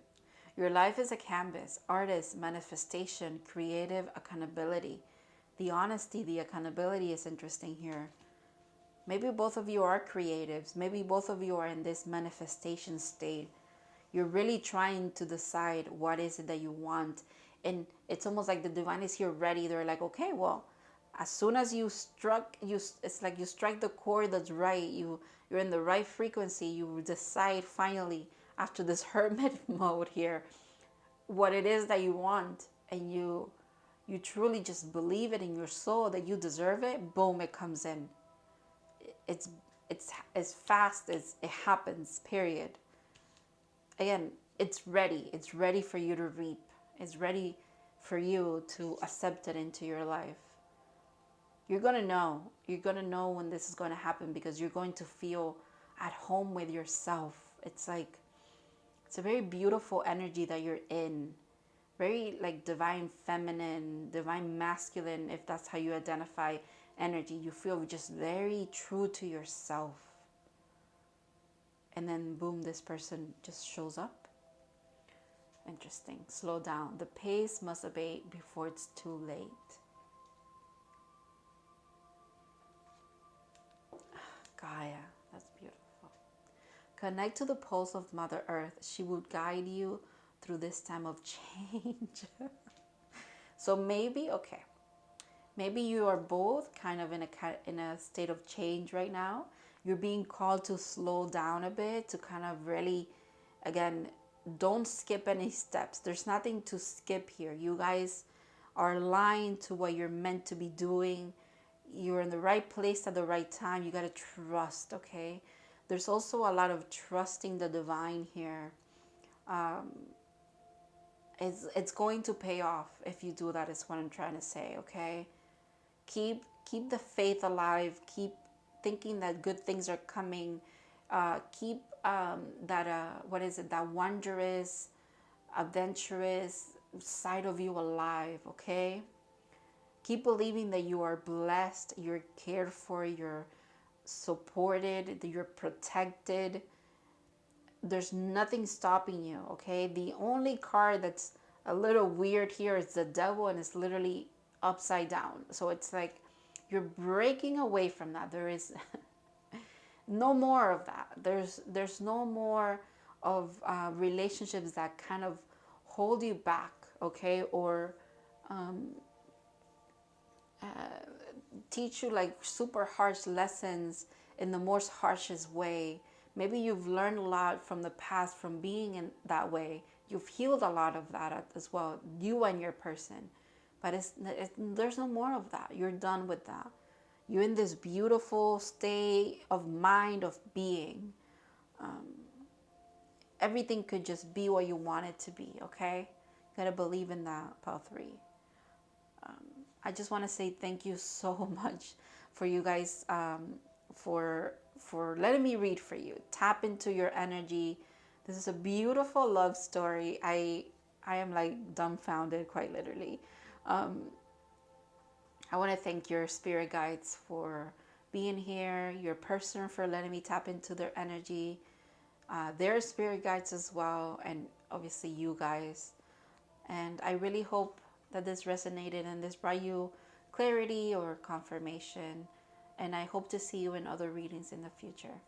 Speaker 1: Your life is a canvas, artist, manifestation, creative, accountability. The honesty, the accountability is interesting here. Maybe both of you are creatives. Maybe both of you are in this manifestation state. You're really trying to decide what is it that you want. And it's almost like the divine is here ready. They're like, okay, well, as soon as it's like you strike the chord that's right. You're in the right frequency. You decide finally, after this hermit mode here, what it is that you want. And you truly just believe it in your soul that you deserve it. Boom, it comes in. It's as fast as it happens, period. Again, it's ready. It's ready for you to reap. It's ready for you to accept it into your life. You're going to know. You're going to know when this is going to happen because you're going to feel at home with yourself. It's like, it's a very beautiful energy that you're in. Very like divine feminine, divine masculine, if that's how you identify energy. You feel just very true to yourself. And then boom, this person just shows up. Interesting. Slow down. The pace must abate before it's too late. Gaia, that's beautiful. Connect to the pulse of Mother Earth. She will guide you through this time of change. So maybe, okay, maybe you are both kind of in a state of change right now. You're being called to slow down a bit, to kind of really, again, don't skip any steps. There's nothing to skip here. You guys are aligned to what you're meant to be doing. You're in the right place at the right time. You got to trust, okay? There's also a lot of trusting the divine here. It's going to pay off if you do that, is what I'm trying to say, okay? Keep the faith alive. Keep thinking that good things are coming. Keep that wondrous, adventurous side of you alive, okay? Keep believing that you are blessed, you're cared for, you're supported, that you're protected. There's nothing stopping you, okay? The only card that's a little weird here is the devil, and it's literally upside down. So it's like you're breaking away from that. There is no more of that. There's no more of relationships that kind of hold you back, okay? Or teach you like super harsh lessons in the most harshest way. Maybe you've learned a lot from the past from being in that way. You've healed a lot of that as well, you and your person. But there's no more of that. You're done with that. You're in this beautiful state of mind, of being. Everything could just be what you want it to be, okay? You gotta believe in that, pile 3. I just want to say thank you so much for you guys, for letting me read for you. Tap into your energy. This is a beautiful love story. I am like dumbfounded, quite literally. I want to thank your spirit guides for being here, your person for letting me tap into their energy. their spirit guides as well, and obviously you guys. And I really hope that this resonated and this brought you clarity or confirmation. And I hope to see you in other readings in the future.